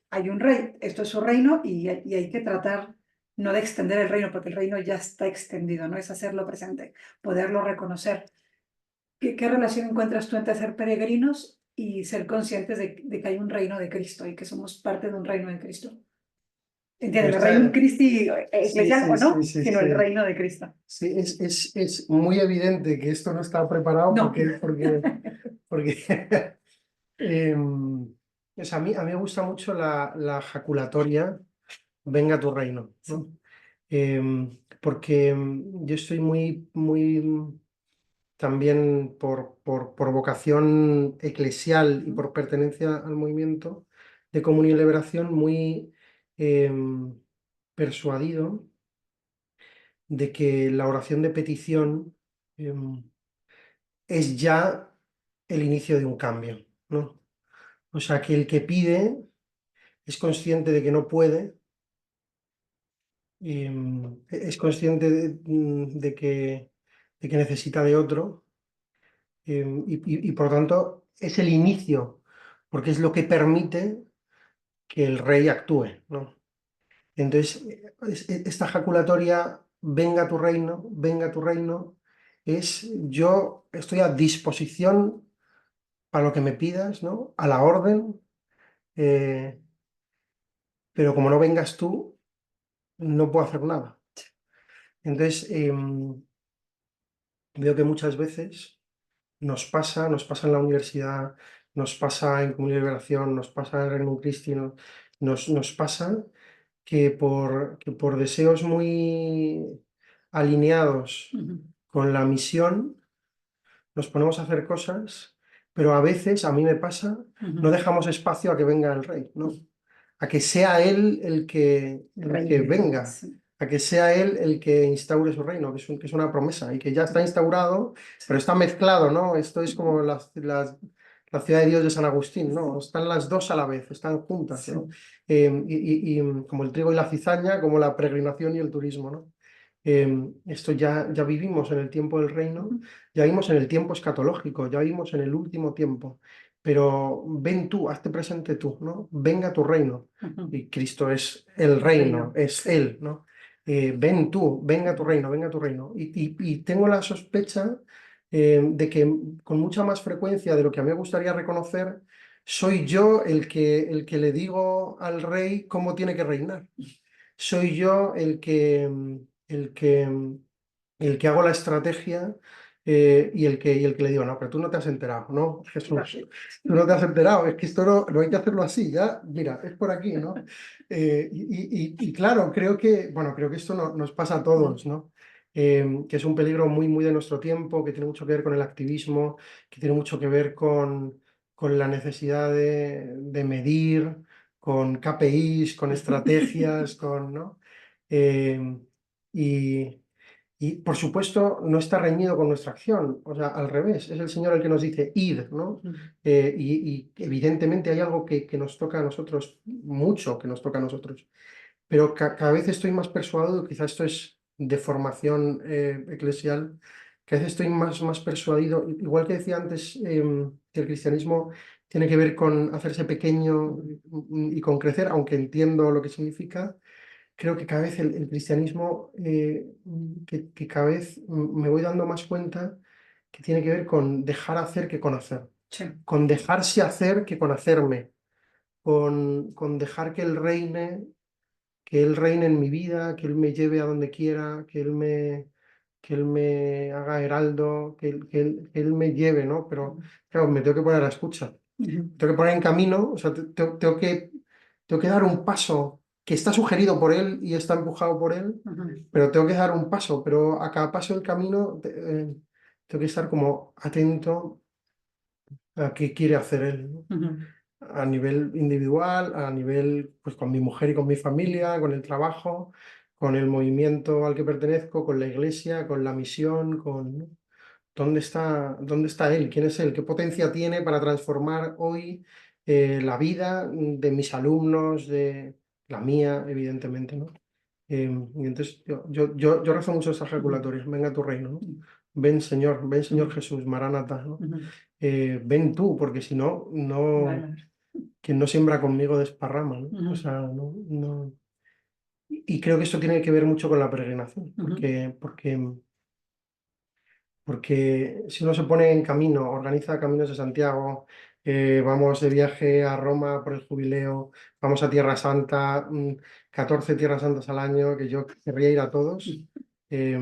Hay un rey, esto es su reino y hay que tratar no de extender el reino, porque el reino ya está extendido, no es hacerlo presente, poderlo reconocer. ¿Qué relación encuentras tú entre ser peregrinos y ser conscientes de que hay un reino de Cristo y que somos parte de un reino de Cristo? Entiéndeme, Pues reino Christi sí, eclesial o sí, sí, no, sí, sino sí. el reino de Cristo. Sí, es muy evidente que esto no está preparado No. porque o sea, a mí me gusta mucho la jaculatoria, venga tu reino, Sí. ¿no? Porque yo estoy muy también por vocación eclesial y por pertenencia al movimiento de comunión y liberación, muy persuadido de que la oración de petición es ya el inicio de un cambio, ¿no? O sea, que el que pide es consciente de que no puede, es consciente de que necesita de otro, y por tanto es el inicio, porque es lo que permite que el rey actúe, ¿no? Entonces, esta jaculatoria, venga tu reino, es yo estoy a disposición para lo que me pidas, ¿no? A la orden, eh, pero como no vengas tú, no puedo hacer nada. Entonces, veo que muchas veces nos pasa en la universidad, nos pasa en Comunidad de Liberación, nos pasa en Reino Cristi, nos pasa que por deseos muy alineados con la misión nos ponemos a hacer cosas, pero a veces, a mí me pasa, no dejamos espacio a que venga el rey, ¿no? A que sea él el que venga, Sí. a que sea él el que instaure su reino, que es una promesa y que ya está instaurado, pero está mezclado, ¿no? Esto es como la ciudad de Dios de San Agustín, ¿no? Están las dos a la vez, están juntas, ¿no? Como el trigo y la cizaña, como la peregrinación y el turismo, ¿no? Esto ya vivimos en el tiempo del reino, ya vivimos en el tiempo escatológico, ya vivimos en el último tiempo, pero ven tú, hazte presente tú, ¿no? Venga tu reino. Y Cristo es el reino, es Él, ¿no? Ven tú, venga tu reino, venga tu reino. Y tengo la sospecha de que con mucha más frecuencia de lo que a mí me gustaría reconocer, soy yo el que le digo al rey cómo tiene que reinar. Soy yo el que, el que hago la estrategia y el que le digo, no, pero tú no te has enterado, ¿no? Jesús, tú no te has enterado, es que esto no hay que hacerlo así, ya, mira, es por aquí, ¿no? Y claro, creo que esto nos pasa a todos, ¿no? Que es un peligro muy, muy de nuestro tiempo, que tiene mucho que ver con el activismo, que tiene mucho que ver con la necesidad de medir, con KPIs, con estrategias, ¿no? Eh, y, y, por supuesto, no está reñido con nuestra acción, o sea, al revés, es el Señor el que nos dice, id, ¿no? Y evidentemente hay algo que nos toca a nosotros, mucho que nos toca a nosotros, pero cada vez estoy más persuadido, quizás esto es de formación eclesial, que a veces estoy más persuadido, igual que decía antes, que el cristianismo tiene que ver con hacerse pequeño y con crecer, aunque entiendo lo que significa. Creo que cada vez el cristianismo, que cada vez me voy dando más cuenta que tiene que ver con dejar hacer que conocer, Sí. con dejarse hacer que conocerme, con dejar que Él reine en mi vida, que Él me lleve a donde quiera, que Él me haga heraldo, que Él me lleve, ¿no? Pero claro, me tengo que poner a la escucha, tengo que poner en camino, o sea, tengo que dar un paso que está sugerido por Él y está empujado por Él, pero tengo que dar un paso, pero a cada paso del camino tengo que estar como atento a qué quiere hacer Él, ¿no? A nivel individual, a nivel, pues con mi mujer y con mi familia, con el trabajo, con el movimiento al que pertenezco, con la iglesia, con la misión, ¿no? ¿Dónde está Él? ¿Quién es Él? ¿Qué potencia tiene para transformar hoy la vida de mis alumnos, de la mía, evidentemente, ¿no? Y entonces yo rezo mucho estas ejaculatorias, venga tu reino, ¿no? Ven Señor Jesús, Maranatha, ¿no? Ven tú, porque si no, quien no siembra conmigo desparrama, ¿no? O sea, no. Y creo que esto tiene que ver mucho con la peregrinación, porque si uno se pone en camino, organiza Caminos de Santiago, vamos de viaje a Roma por el jubileo, vamos a Tierra Santa, 14 Tierras Santas al año, que yo querría ir a todos. eh,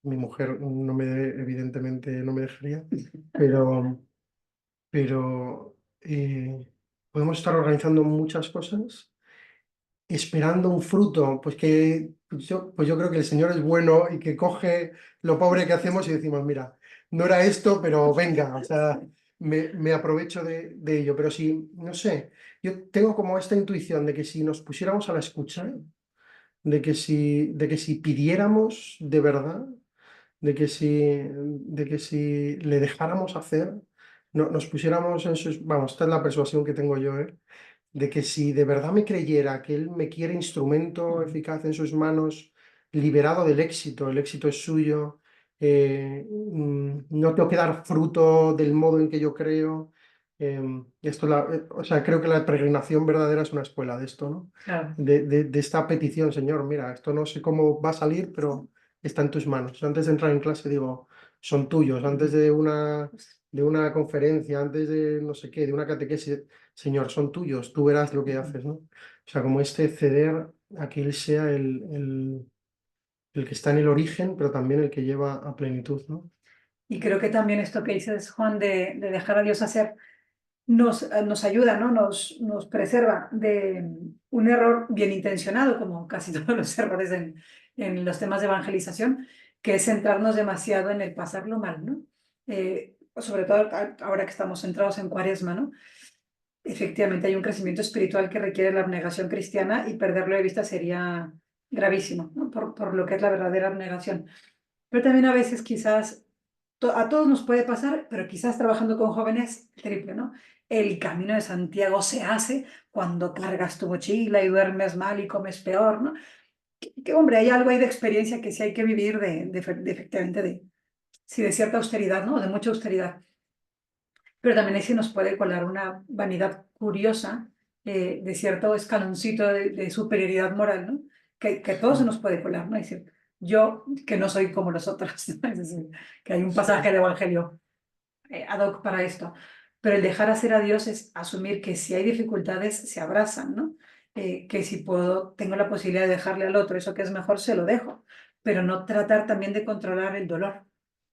Mi mujer evidentemente no me dejaría, pero podemos estar organizando muchas cosas esperando un fruto, pues yo creo que el Señor es bueno y que coge lo pobre que hacemos y decimos, mira, no era esto, pero venga, o sea, me aprovecho de ello. Pero sí, no sé, yo tengo como esta intuición de que si nos pusiéramos a la escucha, de que si pidiéramos de verdad, de que si le dejáramos hacer, nos pusiéramos en sus... Vamos, esta es la persuasión que tengo yo, ¿eh? De que si de verdad me creyera que Él me quiere instrumento eficaz en sus manos, liberado del éxito, el éxito es suyo, no tengo que dar fruto del modo en que yo creo. O sea, creo que la peregrinación verdadera es una escuela de esto, ¿no? Claro. De esta petición, Señor, mira, esto no sé cómo va a salir, pero está en tus manos. Antes de entrar en clase digo, son tuyos, antes de una conferencia, antes de no sé qué, de una catequesis, Señor, son tuyos, tú verás lo que haces, ¿no? O sea, como este ceder a que Él sea el que está en el origen, pero también el que lleva a plenitud, ¿no? Y creo que también esto que dices, Juan, de dejar a Dios hacer, nos ayuda, ¿no? Nos preserva de un error bien intencionado, como casi todos los errores en los temas de evangelización, que es centrarnos demasiado en el pasarlo mal, ¿no? Sobre todo ahora que estamos centrados en Cuaresma, ¿no? Efectivamente, hay un crecimiento espiritual que requiere la abnegación cristiana y perderlo de vista sería gravísimo, ¿no? Por lo que es la verdadera abnegación. Pero también a veces quizás, a todos nos puede pasar, pero quizás trabajando con jóvenes, triple, ¿no? El camino de Santiago se hace cuando cargas tu mochila y duermes mal y comes peor, ¿no? Hombre, hay algo ahí de experiencia que sí hay que vivir efectivamente sí, de cierta austeridad, ¿no? De mucha austeridad. Pero también ahí se nos puede colar una vanidad curiosa de cierto escaloncito de superioridad moral, ¿no? Que todo se nos puede colar, ¿no? Es decir, yo que no soy como los otros, ¿no? Es decir, que hay un pasaje del Evangelio ad hoc para esto. Pero el dejar hacer a Dios es asumir que si hay dificultades, se abrazan, ¿no? Que si tengo la posibilidad de dejarle al otro eso que es mejor, se lo dejo. Pero no tratar también de controlar el dolor,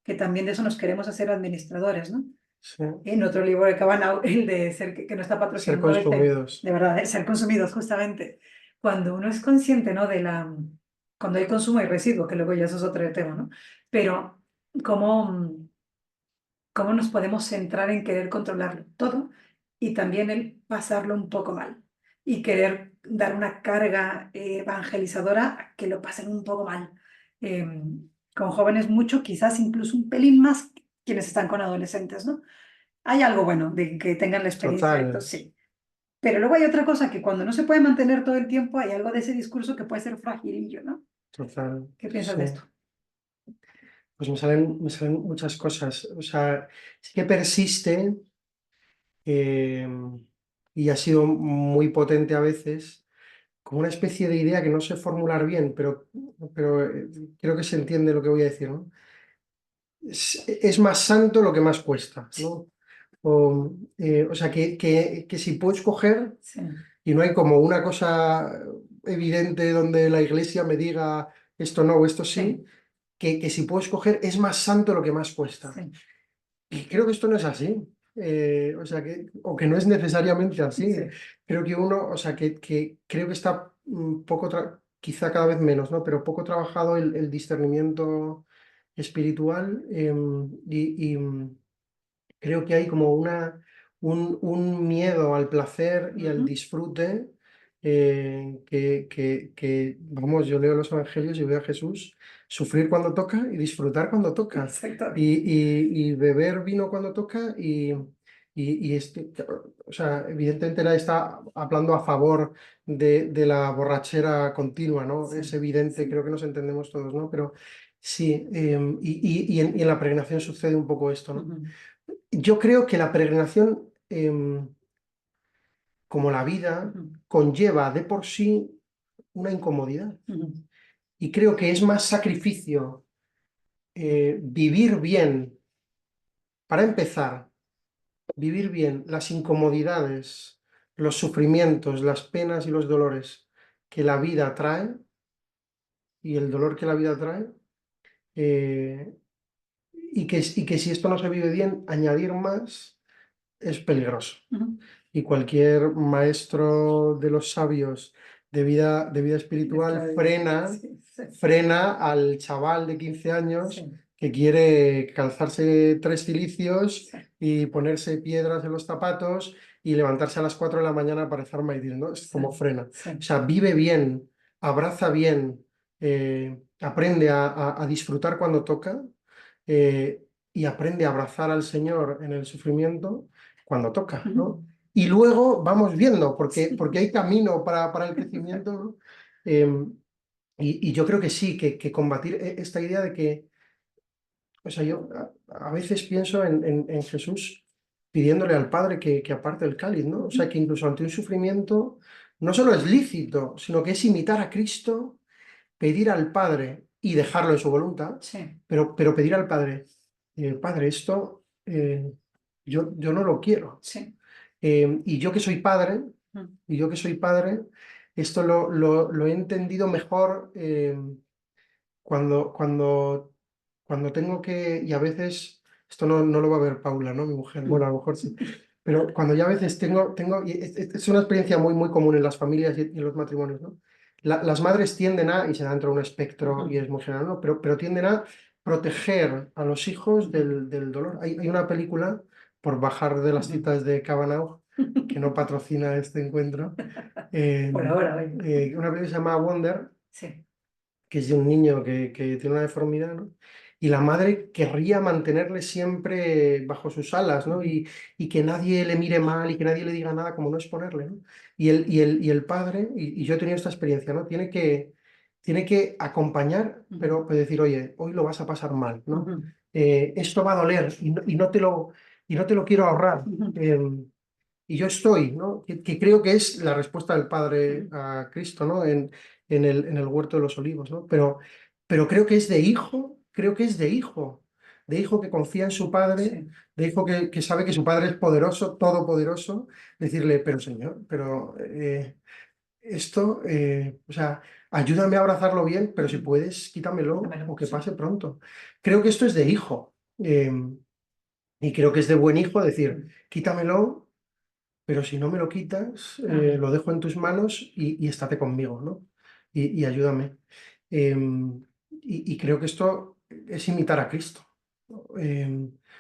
que también de eso nos queremos hacer administradores, ¿no? Sí. En otro libro de Cabanau, el de ser que no está Ser patrocinando consumidos. de verdad, ser consumidos justamente. Cuando uno es consciente, ¿no? Cuando hay consumo y residuo, que luego ya eso es otro tema, ¿no? Pero cómo, cómo nos podemos centrar en querer controlarlo todo y también el pasarlo un poco mal y querer dar una carga evangelizadora a que lo pasen un poco mal. Eh, con jóvenes mucho, quizás incluso un pelín más quienes están con adolescentes, ¿no? Hay algo bueno de que tengan la experiencia de esto, Total, sí. Pero luego hay otra cosa que cuando no se puede mantener todo el tiempo, hay algo de ese discurso que puede ser fragilillo, ¿no? total. ¿Qué piensas Sí. de esto? Pues me salen muchas cosas. O sea, sí que persiste eh, y ha sido muy potente a veces, como una especie de idea que no sé formular bien, pero creo que se entiende lo que voy a decir, ¿no? Es más santo lo que más cuesta, ¿no? O sea, que si puedo escoger Sí, y no hay como una cosa evidente donde la iglesia me diga esto no o esto sí, sí, que si puedo escoger es más santo lo que más cuesta. sí, Y creo que esto no es así. O sea, o que no es necesariamente así. sí. Creo que uno, o sea, que creo que está quizá cada vez menos, ¿no? Pero poco trabajado el discernimiento espiritual creo que hay como un miedo al placer y al Ujú. disfrute vamos, yo leo los evangelios y veo a Jesús sufrir cuando toca y disfrutar cuando toca Exactamente. y beber vino cuando toca o sea, evidentemente él está hablando a favor de la borrachera continua, ¿no? Sí, Es evidente, sí. creo que nos entendemos todos, ¿no? Pero sí, y en la peregrinación sucede un poco esto, ¿no? Ujú, Yo creo que la peregrinación, como la vida, ujú, conlleva de por sí una incomodidad. ujú. Y creo que es más sacrificio vivir bien, para empezar, vivir bien las incomodidades, los sufrimientos, las penas y los dolores que la vida trae y el dolor que la vida trae. eh, y que si esto no se vive bien, añadir más es peligroso. Ujú. Y cualquier maestro de los sabios de vida espiritual Nuestra vida. frena, Sí, sí, frena al chaval de 15 años sí, que quiere calzarse 3 cilicios sí. y ponerse piedras en los zapatos y levantarse a las 4 de la mañana para rezar Maidir, ¿no? Es Sí, como frena. sí. O sea, vive bien, abraza bien, aprende a disfrutar cuando toca eh, y aprende a abrazar al Señor en el sufrimiento cuando toca, ¿no? Ujú. Y luego vamos viendo, porque Sí. hay camino para el crecimiento, ¿no? Y yo creo que sí, que combatir esta idea de que, o sea, yo a veces pienso en Jesús pidiéndole al Padre que aparte el cáliz, ¿no? O sea, Ujú. que incluso ante un sufrimiento no solo es lícito, sino que es imitar a Cristo, pedir al Padre y dejarlo en su voluntad, Sí. pero pedir al Padre, Padre, esto yo no lo quiero. Sí. Y yo que soy padre, Ujú. y yo que soy padre, esto lo he entendido mejor cuando, cuando, cuando tengo que, y a veces, esto no lo va a ver Paula, ¿no? Mi mujer, bueno, a lo mejor sí, pero cuando ya a veces y es una experiencia muy, muy común en las familias y en los matrimonios, ¿no? Las madres tienden a, y se da dentro de un espectro y es muy general, ¿no? Pero tienden a proteger a los hijos del dolor. Hay una película, por bajar de las citas de Cabanau, que no patrocina este encuentro, Por ahora, oye. una película que se llama Wonder, Sí. que es de un niño que tiene una deformidad, ¿no? Y la madre querría mantenerle siempre bajo sus alas, ¿no? Y que nadie le mire mal y que nadie le diga nada, como no exponerle, ¿no? Y el padre, y yo he tenido esta experiencia, ¿no? Tiene que acompañar, pero puede decir, oye, hoy lo vas a pasar mal, ¿no? Esto va a doler y no te lo quiero ahorrar. Y yo estoy, ¿no? Que creo que es la respuesta del Padre a Cristo, ¿no? En el huerto de los olivos, ¿no? Pero creo que es de hijo, creo que es de hijo que confía en su Padre, Sí. de hijo que sabe que su Padre es poderoso, todopoderoso, decirle, pero Señor, pero esto, o sea, ayúdame a abrazarlo bien, pero si puedes, quítamelo Quítamelo, o que sí. pase pronto. Creo que esto es de hijo. Y creo que es de buen hijo decir, quítamelo, pero si no me lo quitas, lo dejo en tus manos y estate conmigo, ¿no? Y ayúdame. Y creo que esto es imitar a Cristo. O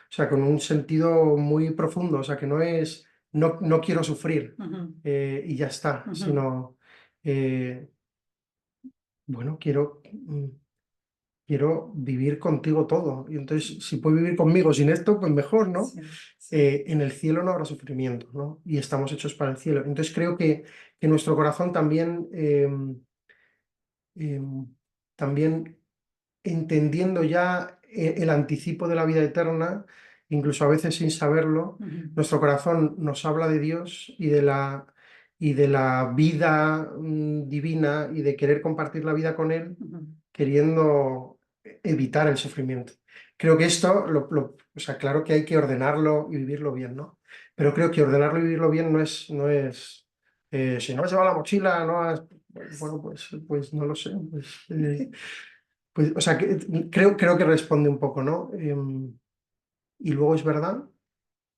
sea, con un sentido muy profundo, o sea, que no es, no quiero sufrir y ya está, sino, eh, bueno, quiero vivir contigo todo. Y entonces, si puedo vivir conmigo sin esto, pues mejor, ¿no? Sí, sí. En el cielo no habrá sufrimiento, ¿no? Y estamos hechos para el cielo. Entonces creo que nuestro corazón también entendiendo ya el anticipo de la vida eterna, incluso a veces sin saberlo, nuestro corazón nos habla de Dios y de la vida divina y de querer compartir la vida con Él, queriendo evitar el sufrimiento. Creo que esto, o sea, claro que hay que ordenarlo y vivirlo bien, ¿no? Pero creo que ordenarlo y vivirlo bien no es, si no has llevado la mochila, no has, bueno, pues no lo sé, pues, o sea, creo que responde un poco, ¿no? Y luego es verdad,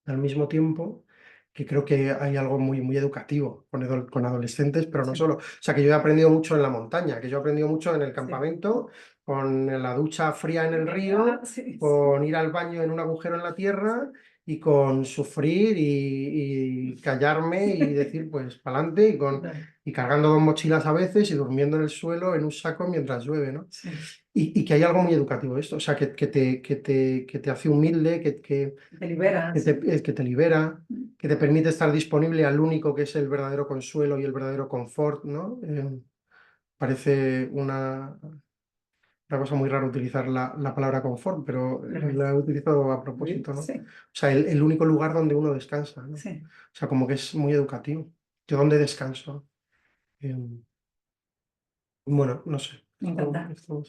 al mismo tiempo, que creo que hay algo muy, muy educativo con adolescentes, pero no Sí, solo. O sea, que yo he aprendido mucho en la montaña, que yo he aprendido mucho en el sí. campamento, con la ducha fría en el río, Sí, sí. con ir al baño en un agujero en la tierra y con sufrir y callarme y decir, pues, pa'lante y cargando 2 mochilas a veces y durmiendo en el suelo en un saco mientras llueve, ¿no? Sí. Y que hay algo muy educativo de esto, o sea, que te hace humilde, Te liberas. que te libera, que te permite estar disponible al único que es el verdadero consuelo y el verdadero confort, ¿no? Parece una cosa muy rara utilizar la palabra confort, pero la he utilizado a propósito, ¿no? O Sí, sea, el único lugar donde uno descansa, ¿no? O sí, sea, como que es muy educativo. ¿Yo dónde descanso? Eh, bueno, no sé. me encanta. Esto-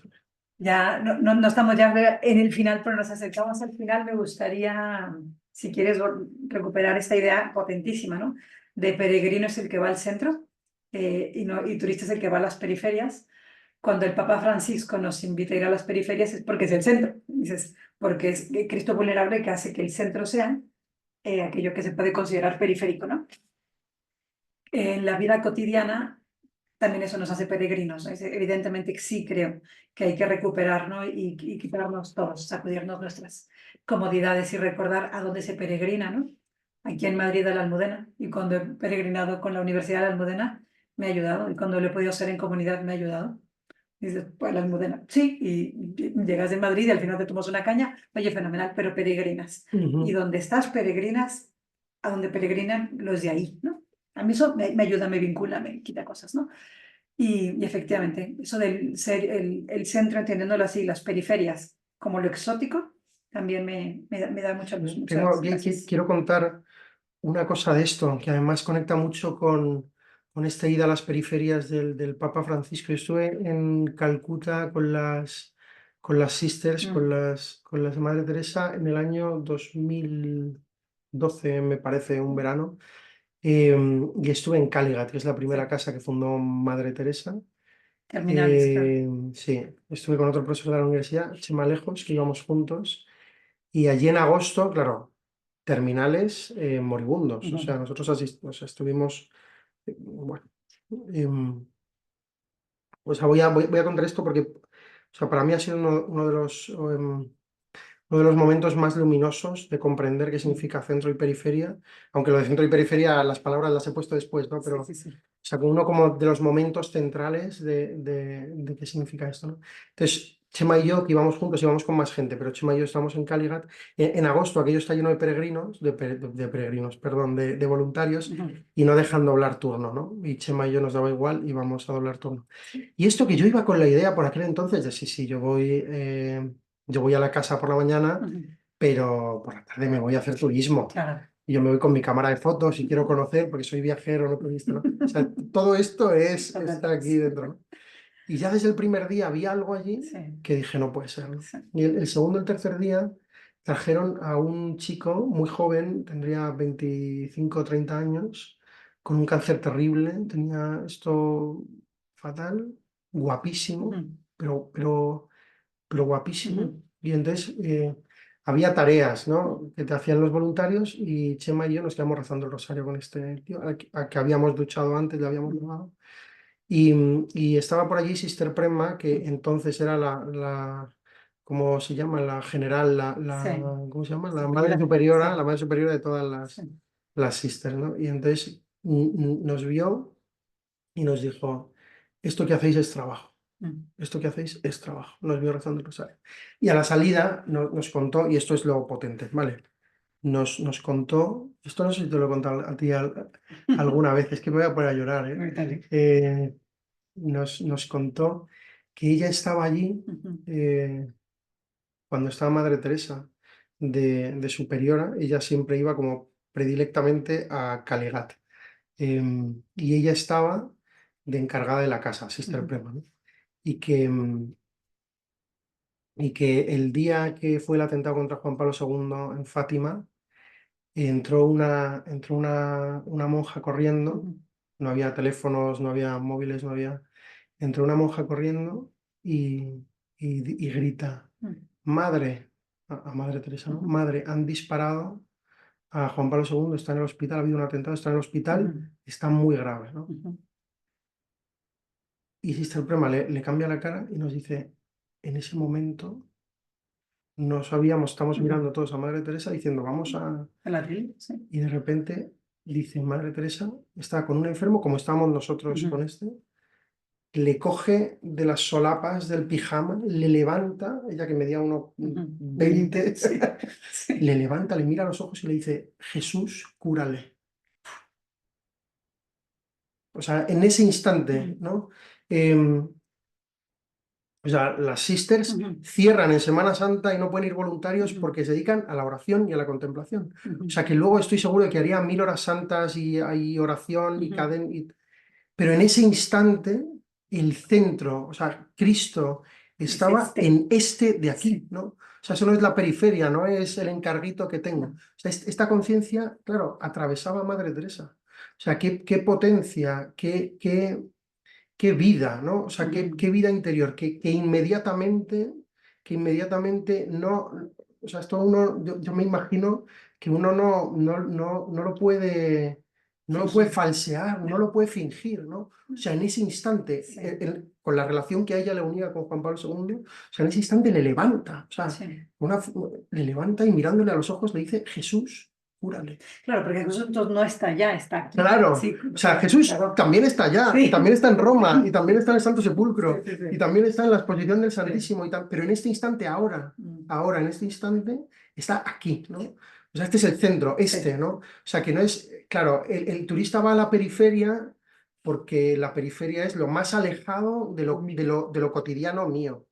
Ya no estamos ya en el final, pero nos acercamos al final. Me gustaría, si quieres, recuperar esta idea potentísima, ¿no? De peregrino es el que va al centro y turista es el que va a las periferias. Cuando el Papa Francisco nos invita a ir a las periferias es porque es el centro. Dices, porque es Cristo vulnerable que hace que el centro sea aquello que se puede considerar periférico, ¿no? En la vida cotidiana también eso nos hace peregrinos, ¿no? Evidentemente sí creo que hay que recuperar, ¿no? y quitarnos todos, sacudirnos nuestras comodidades y recordar a dónde se peregrina, ¿no? Aquí en Madrid a la Almudena, y cuando he peregrinado con la Universidad de la Almudena me ha ayudado, y cuando lo he podido hacer en comunidad me ha ayudado. Dices, pues la Almudena, sí, y llegas de Madrid y al final te tomas una caña, oye, fenomenal, pero peregrinas. Y Ujú. donde estás, peregrinas, a donde peregrinan los de ahí, ¿no? A mí eso me ayuda, me vincula, me quita cosas, ¿no? Y efectivamente, eso del ser el centro, entendiéndolo así, las periferias, como lo exótico, también me da mucha luz. Muchas gracias. Quiero contar una cosa de esto, que además conecta mucho con esta ida a las periferias del Papa Francisco. Yo estuve en Calcuta con las sisters, con las de Madre Teresa, en el año 2012, me parece, un verano. Y estuve en Caligat, que es la Sí, primera casa que fundó Madre Teresa. terminales, claro. Sí, estuve con otro profesor de la universidad, Chema Lejos, que íbamos juntos. Y allí en agosto, claro. terminales moribundos. O sea, nosotros estuvimos, bueno, o sea, voy a contar esto porque, o sea, para mí ha sido uno de los momentos más luminosos de comprender qué significa centro y periferia, aunque lo de centro y periferia, las palabras las he puesto después, ¿no? Pero, Sí, sí, sí. o sea, uno como de los momentos centrales de qué significa esto, ¿no? Entonces, Chema y yo, que íbamos juntos, íbamos con más gente, pero Chema y yo estábamos en Caligat. En agosto aquello está lleno de peregrinos, de peregrinos, perdón, de voluntarios, y no dejan doblar turno, ¿no? Y Chema y yo nos daba igual, íbamos a doblar turno. Y esto que yo iba con la idea por aquel entonces de sí, yo voy a la casa por la mañana, pero por la tarde me voy a hacer turismo. Claro. Y yo me voy con mi cámara de fotos y quiero conocer, porque soy viajero, no turista, ¿no? O sea, todo esto está aquí dentro, ¿no? Y ya desde el primer día había algo allí Sí, que dije, no puede ser, ¿no? sí. Y el segundo, el tercer día, trajeron a un chico muy joven, tendría 25 o 30 años, con un cáncer terrible, tenía esto fatal, guapísimo, pero guapísimo. Y entonces había tareas, ¿no? Que te hacían los voluntarios y Chema y yo nos quedamos rezando el rosario con este tío, al que habíamos duchado antes, le habíamos lavado. Y estaba por allí Sister Prema, que entonces era ¿cómo se llama? La general, Sí. ¿cómo se llama? La Superiora. madre superiora, Sí. la madre superiora de todas Sí. las sisters, ¿no? Y entonces nos vio y nos dijo, esto que hacéis es trabajo. Esto que hacéis es trabajo. Nos vio rezando el rosario. Y a la salida nos contó, y esto es lo potente, ¿vale? Nos contó, esto no sé si te lo he contado a ti alguna vez, es que me voy a poner a llorar, ¿eh? Nos contó que ella estaba allí cuando estaba Madre Teresa de superiora, ella siempre iba como predilectamente a Caligat. Y ella estaba de encargada de la casa, Sister Prema, ¿no? Y que el día que fue el atentado contra Juan Pablo II en Fátima, entró una monja corriendo, no había teléfonos, no había móviles, no había... Entró una monja corriendo y grita, madre, a Madre Teresa, ¿no? Madre, han disparado a Juan Pablo II, está en el hospital, ha habido un atentado, está en el hospital, está muy grave, ¿no? Y Sister Prema le cambia la cara y nos dice, en ese momento no sabíamos, estamos mirando todos a Madre Teresa diciendo, vamos a... En la tele, sí. Y de repente dice, Madre Teresa está con un enfermo, como estamos nosotros con este, le coge de las solapas del pijama, le levanta, ella que medía unos 20, Sí, sí. le levanta, le mira a los ojos y le dice, Jesús, cúrale. O sea, en ese instante, ¿no? O sea, las sisters cierran en Semana Santa y no pueden ir voluntarios porque se dedican a la oración y a la contemplación. O sea, que luego estoy seguro de que harían 1000 horas santas y hay oración y cadena. Pero en ese instante, el centro, o sea, Cristo estaba en este de aquí, ¿no? O sea, eso no es la periferia, no es el encarguito que tengo. O sea, esta conciencia, claro, atravesaba a Madre Teresa. O sea, qué potencia, qué vida, ¿no? O sea, qué vida interior, que inmediatamente no, o sea, esto yo me imagino que uno no lo puede, falsear, no lo puede fingir, ¿no? O sea, en ese instante, Sí. con la relación que a ella le unía con Juan Pablo II, o sea, en ese instante le levanta, o sea, le levanta y mirándole a los ojos le dice, Jesús, cúrale. Claro, porque nosotros no está allá, está aquí. Claro, Sí, o sea, Jesús claro. también está allá, Sí. y también está en Roma, y también está en el Santo Sepulcro, Sí, sí, sí. y también está en la exposición del Santísimo, pero en este instante, ahora, en este instante, está aquí, ¿no? O sea, este es el centro, ¿no? O sea, que no es, claro, el turista va a la periferia porque la periferia es lo más alejado de lo cotidiano mío.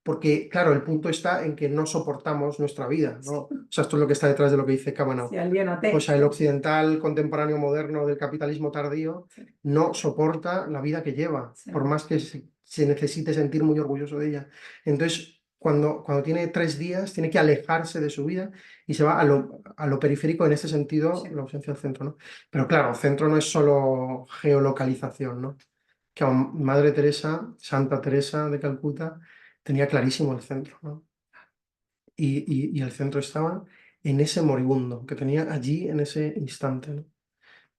Porque, claro, el punto está en que no soportamos nuestra vida, ¿no? O sea, esto es lo que está detrás de lo que dice Kavanagh. Sí, aliénate. O sea, el occidental contemporáneo moderno del capitalismo tardío no soporta la vida que lleva, por más que se necesite sentir muy orgulloso de ella. Entonces, cuando tiene 3 días, tiene que alejarse de su vida y se va a lo periférico, en este sentido, la ausencia del centro, ¿no? Pero claro, centro no es solo geolocalización, ¿no? Que aún Madre Teresa, Santa Teresa de Calcuta, tenía clarísimo el centro, ¿no? Y el centro estaba en ese moribundo que tenía allí en ese instante, ¿no?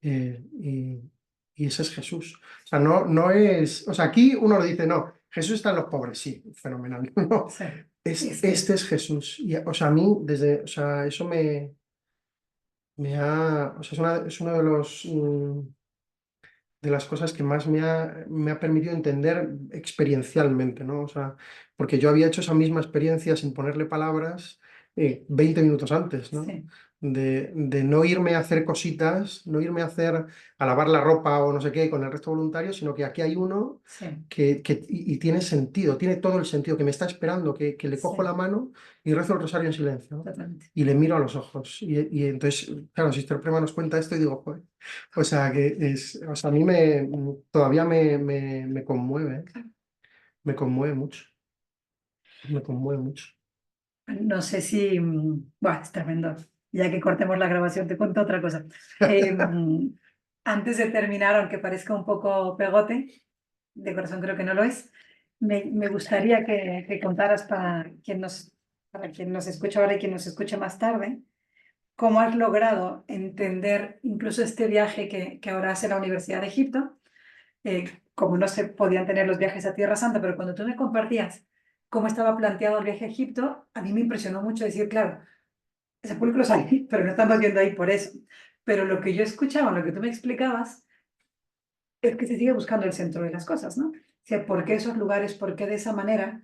Y ese es Jesús. O sea, no es. O sea, aquí uno lo dice, no, Jesús está en los pobres, sí, fenomenal. No, Sí. este es Jesús. Y, o sea, a mí, desde. O sea, eso me ha. O sea, es uno de los. De las cosas que más me ha permitido entender experiencialmente, ¿no? O sea, porque yo había hecho esa misma experiencia sin ponerle palabras 20 minutos antes, ¿no? Sí, De no irme a hacer cositas, no irme a lavar la ropa o no sé qué con el resto voluntario, sino que aquí hay uno sí, y tiene sentido, tiene todo el sentido, que me está esperando, que le cojo la sí, mano y rezo el rosario en silencio, ¿no? totalmente. Y le miro a los ojos. Y entonces, claro, Sister Prema nos cuenta esto y digo, joder, o sea, o sea, a mí todavía me conmueve, ¿eh? Me conmueve mucho, me conmueve mucho. No sé si, buah, es tremendo. Ya que cortemos la grabación, te cuento otra cosa. Antes de terminar, aunque parezca un poco pegote, de corazón creo que no lo es, me gustaría que contaras para quien nos escucha ahora y quien nos escuche más tarde, cómo has logrado entender incluso este viaje que ahora hace la Universidad de Egipto, como no se podían tener los viajes a Tierra Santa, pero cuando tú me compartías cómo estaba planteado el viaje a Egipto, a mí me impresionó mucho decir, claro, sepulcros hay, pero no estamos yendo ahí por eso. Pero lo que yo escuchaba, lo que tú me explicabas, es que se sigue buscando el centro de las cosas, ¿no? O sea, ¿por qué esos lugares? ¿Por qué de esa manera?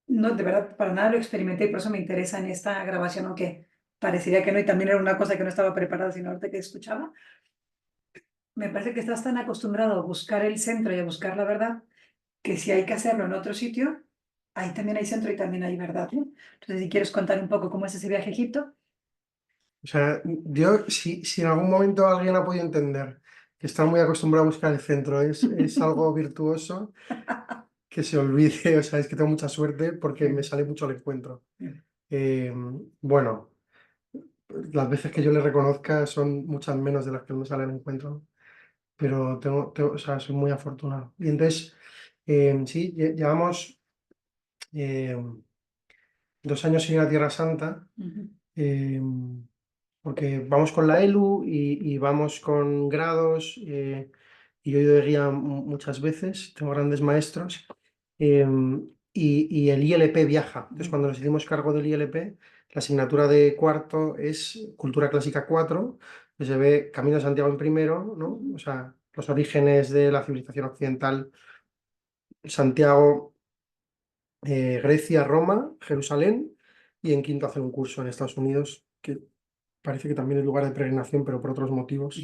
No, de verdad, para nada lo experimenté y por eso me interesa en esta grabación, aunque parecería que no, y también era una cosa que no estaba preparada, sino ahorita que escuchaba. Me parece que estás tan acostumbrado a buscar el centro y a buscar la verdad, que si hay que hacerlo en otro sitio, ahí también hay centro y también hay verdad, ¿no? Entonces, si quieres contar un poco cómo es ese viaje a Egipto. O sea, yo, si en algún momento alguien ha podido entender que está muy acostumbrado a buscar el centro, es algo virtuoso, que se olvide, o sea, es que tengo mucha suerte porque me sale mucho al encuentro. Eh, bueno, las veces que yo le reconozca son muchas menos de las que me salen al encuentro, pero o sea, soy muy afortunado. Y entonces, sí, llevamos 2 años sin ir a Tierra Santa. Ujú. eh, Porque vamos con la ELU y vamos con grados, y yo he ido de guía muchas veces, tengo grandes maestros, eh, y el ILP viaja. Entonces, cuando nos hicimos cargo del ILP, la asignatura de cuarto es Cultura Clásica 4, que se ve Camino de Santiago en primero, ¿no? O sea, los orígenes de la civilización occidental, Santiago, Grecia, Roma, Jerusalén, y en quinto hacer un curso en Estados Unidos, que parece que también es lugar de peregrinación, pero por otros motivos.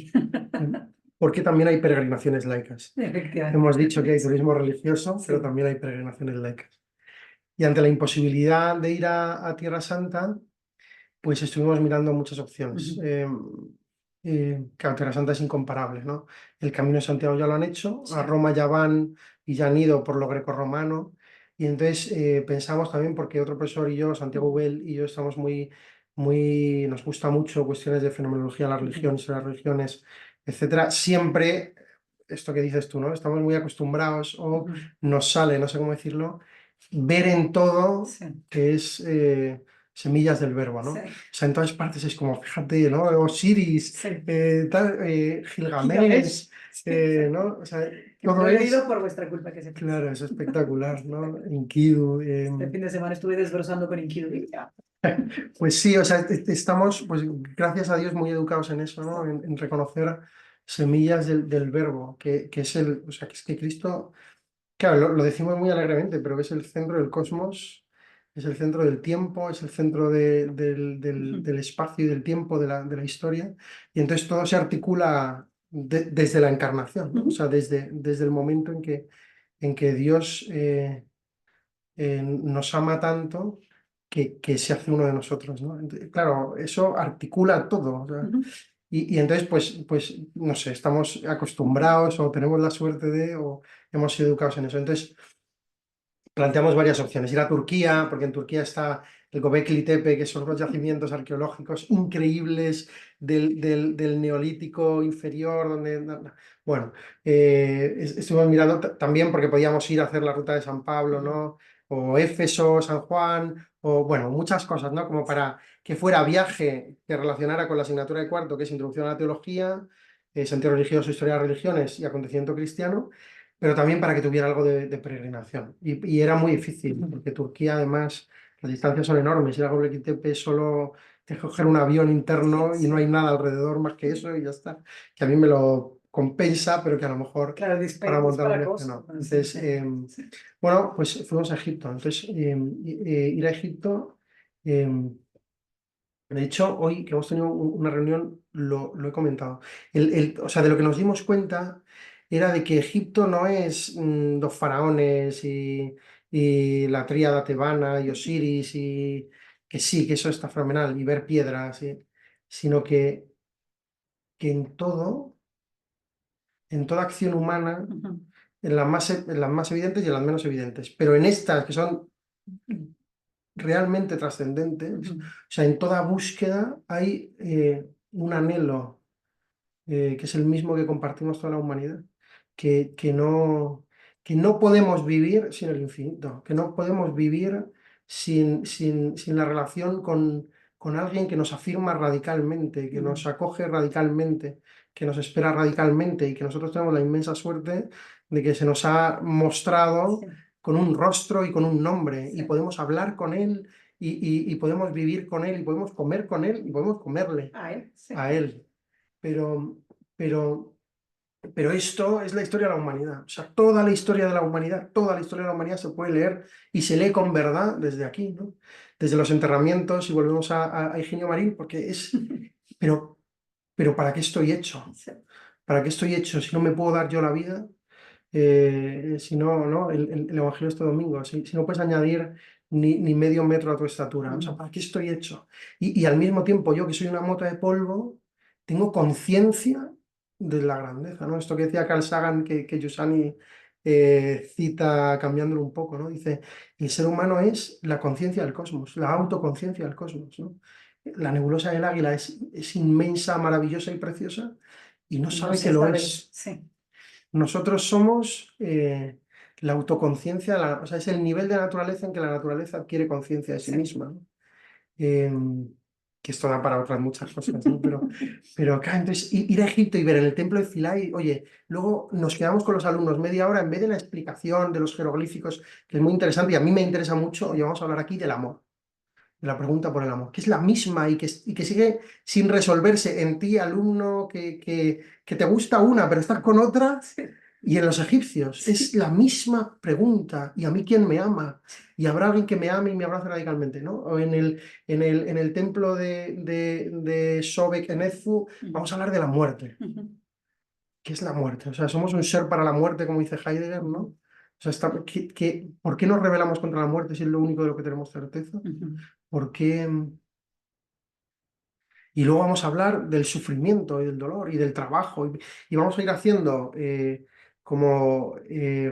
Porque también hay peregrinaciones laicas. Hemos Efectivamente. dicho que hay turismo religioso, Sí. pero también hay peregrinaciones laicas. Y ante la imposibilidad de ir a Tierra Santa, pues estuvimos mirando muchas opciones. Ujú. Claro, Tierra Santa es incomparable, ¿no? El Camino de Santiago ya lo han hecho, Sí. a Roma ya van y ya han ido por lo grecorromano. Y entonces pensamos también, porque otro profesor y yo, Santiago Bell y yo, estamos nos gusta mucho cuestiones de fenomenología de las Ujú. religiones, las religiones, etcétera. Siempre, esto que dices tú, ¿no? Estamos muy acostumbrados o Ujú. nos sale, no sé cómo decirlo, ver en todo Sí. que es semillas del verbo, ¿no? Sí. O sea, en todas partes es como, fíjate, ¿no? Osiris, Sí. Gilgamesh, Gilgamesh. Sí, exacto. ¿no? O sea, Que me todo lo he leído es, por vuestra culpa, que sepáis. claro, es espectacular, ¿no? Enkidu. Este fin de semana estuve desbrozando con Inkidu. Pues sí, o sea, estamos, pues gracias a Dios, muy educados en eso, Sí. ¿no? En reconocer semillas del verbo, que es o sea, que es que Cristo, claro, lo decimos muy alegremente, pero es el centro del cosmos, es el centro del tiempo, es el centro Ujú. del espacio y del tiempo de la historia, y entonces todo se articula desde la encarnación, ¿no? O Ujú. sea, desde el momento en que Dios nos ama tanto que se hace uno de nosotros, ¿no? Claro, eso articula todo, o sea, Ujú. y entonces, pues, no sé, estamos acostumbrados o tenemos la suerte o hemos sido educados en eso. Entonces, planteamos varias opciones. Ir a Turquía, porque en Turquía está el Göbekli Tepe, que son unos yacimientos arqueológicos increíbles del Neolítico inferior, bueno, estuvimos mirando también porque podíamos ir a hacer la ruta de San Pablo, ¿no? o Éfeso, San Juan, o bueno, muchas cosas, ¿no? Como para que fuera viaje que relacionara con la asignatura de cuarto, que es Introducción a la Teología, Sentido religioso, Historia de las religiones y Acontecimiento cristiano, pero también para que tuviera algo de peregrinación. Y era muy difícil, porque Turquía además, las distancias son enormes, ir a Göbekli Tepe solo tienes que coger un avión interno y no hay nada alrededor más que eso y ya está. Que a mí me lo compensa, pero que a lo mejor Claro, para montar un para viaje costo. no. Entonces, bueno, pues fuimos a Egipto. Entonces, ir a Egipto, eh, de hecho, hoy que hemos tenido una reunión, lo he comentado. O sea, de lo que nos dimos cuenta era de que Egipto no es los faraones y la tríada tebana y Osiris y que sí, que eso está fenomenal y ver piedras, sino que en toda acción humana, en las más evidentes y en las menos evidentes, pero en estas que son realmente trascendentes, o sea, en toda búsqueda hay un anhelo que es el mismo que compartimos toda la humanidad, que, que no, que no podemos vivir sin el infinito, que no podemos vivir sin la relación con alguien que nos afirma radicalmente, que nos acoge radicalmente, que nos espera radicalmente y que nosotros tenemos la inmensa suerte de que se nos ha mostrado Sí. con un rostro y con un nombre y Sí. podemos hablar con él y podemos vivir con él y podemos comer con él y podemos comerle Sí. a él. Pero, pero, pero esto es la historia de la humanidad. O sea, toda la historia de la humanidad, toda la historia de la humanidad se puede leer y se lee con verdad desde aquí, ¿no? Desde los enterramientos y volvemos a Higinio Marín, porque es, pero, pero ¿para qué estoy hecho? Sí. ¿Para qué estoy hecho si no me puedo dar yo la vida? Si no, ¿no? El Evangelio este domingo, si no puedes añadir ni medio metro a tu estatura. O sea, ¿para qué estoy hecho? Y al mismo tiempo, yo que soy una mota de polvo, tengo conciencia de la grandeza, ¿no? Esto que decía Carl Sagan, que Giussani cita cambiándolo un poco, ¿no? Dice, el ser humano es la conciencia del cosmos, la autoconciencia del cosmos, ¿no? La nebulosa del Águila es inmensa, maravillosa y preciosa y no Y no sabe que se lo sabe. es. Sí. Nosotros somos la autoconciencia, o sea, es el nivel de naturaleza en que la naturaleza adquiere conciencia de sí Sí. misma, ¿no? Que esto da para otras muchas cosas, ¿no? Pero claro, entonces ir a Egipto y ver en el templo de Philae, oye, luego nos quedamos con los alumnos media hora en vez de la explicación de los jeroglíficos, que es muy interesante y a mí me interesa mucho, oye, vamos a hablar aquí del amor, de la pregunta por el amor, que es la misma y que sigue sin resolverse en ti, alumno, que te gusta una, pero estás con otra. Sí. Y en los egipcios es la misma pregunta, ¿y a mí quién me ama? Y habrá alguien que me ame y me abrace radicalmente, ¿no? O en el templo de Sobek en Edfu, vamos a hablar de la muerte. ¿Qué es la muerte? O sea, somos un ser para la muerte, como dice Heidegger, ¿no? O sea, ¿por qué nos rebelamos contra la muerte si es lo único de lo que tenemos certeza? ¿Por qué? Y luego vamos a hablar del sufrimiento y del dolor y del trabajo. Y vamos a ir haciendo como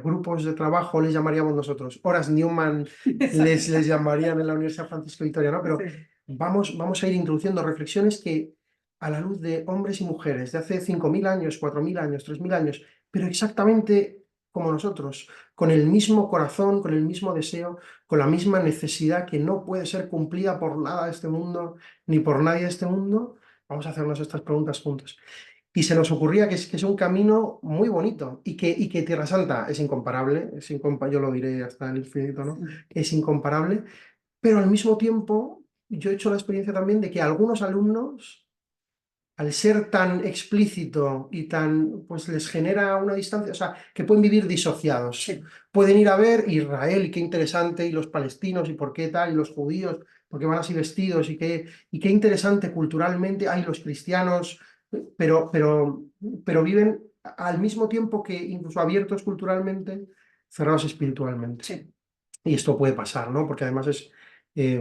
grupos de trabajo, les llamaríamos nosotros. Horas Newman les llamarían en la Universidad Francisco de Vitoria, ¿no? Pero Sí. vamos a ir introduciendo reflexiones que a la luz de hombres y mujeres de hace 5.000 años, 4.000 años, 3.000 años, pero exactamente como nosotros, con el mismo corazón, con el mismo deseo, con la misma necesidad que no puede ser cumplida por nada de este mundo ni por nadie de este mundo, vamos a hacernos estas preguntas juntos. Y se nos ocurría que es un camino muy bonito y que Tierra Santa es incomparable, yo lo diré hasta el infinito, ¿no? Es incomparable, pero al mismo tiempo yo he hecho la experiencia también de que algunos alumnos, al ser tan explícito y tan, pues les genera una distancia, o sea, que pueden vivir disociados. Sí. Pueden ir a ver Israel y qué interesante, y los palestinos y por qué tal, y los judíos, porque van así vestidos, y qué interesante culturalmente, hay los cristianos, pero viven al mismo tiempo que incluso abiertos culturalmente, cerrados espiritualmente. Sí. Y esto puede pasar, ¿no? Porque además es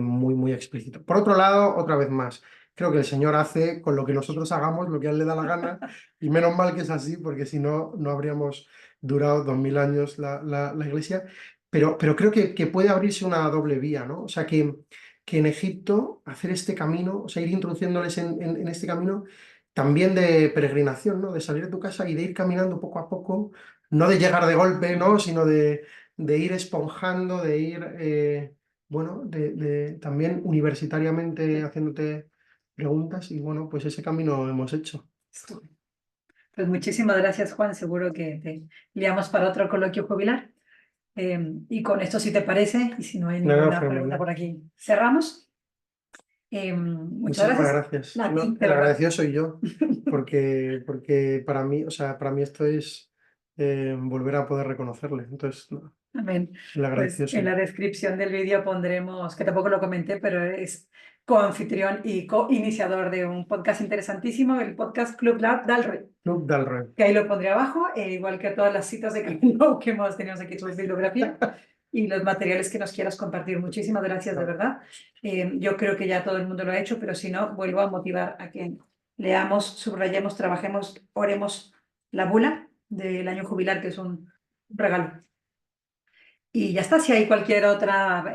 muy, muy explícito. Por otro lado, otra vez más, creo que el Señor hace con lo que nosotros hagamos lo que a Él le da la gana, y menos mal que es así, porque si no, no habríamos durado 2000 años la Iglesia. Pero creo que puede abrirse una doble vía, ¿no? O sea, que en Egipto hacer este camino, o sea, ir introduciéndoles en este camino también de peregrinación, ¿no? De salir de tu casa y de ir caminando poco a poco, no de llegar de golpe, ¿no? Sino de ir esponjando, de ir, bueno, también universitariamente haciéndote preguntas y bueno, pues ese camino hemos hecho. Estupendo. Pues muchísimas gracias, Juan. Seguro que te liamos para otro coloquio jubilar. Y con esto, si te parece, y si no hay No, ninguna pregunta fenomenal. por aquí, cerramos. Muchas Muchísimas gracias. gracias. A ti, No, de el verdad. agradecido soy yo, porque para mí, o sea, para mí esto es volver a poder reconocerle. Entonces, no, Amén. el Pues agradecido en soy la yo. descripción del vídeo pondremos, que tampoco lo comenté, pero es coanfitrión y co-iniciador de un podcast interesantísimo, el podcast Club Dalroy, Club Dalroy. que ahí lo pondré abajo, igual que todas las citas de Camino que hemos tenido aquí, tu bibliografía y los materiales que nos quieras compartir. Muchísimas gracias, de verdad. Yo creo que ya todo el mundo lo ha hecho, pero si no, vuelvo a motivar a que leamos, subrayemos, trabajemos, oremos la bula del año jubilar, que es un regalo. Y ya está, si hay cualquier otra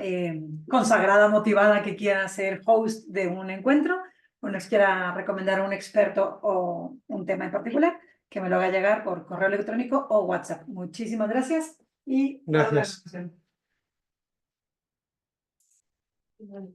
consagrada, motivada que quiera ser host de un encuentro o nos quiera recomendar a un experto o un tema en particular, que me lo haga llegar por correo electrónico o WhatsApp. Muchísimas gracias y hasta la Gracias. próxima.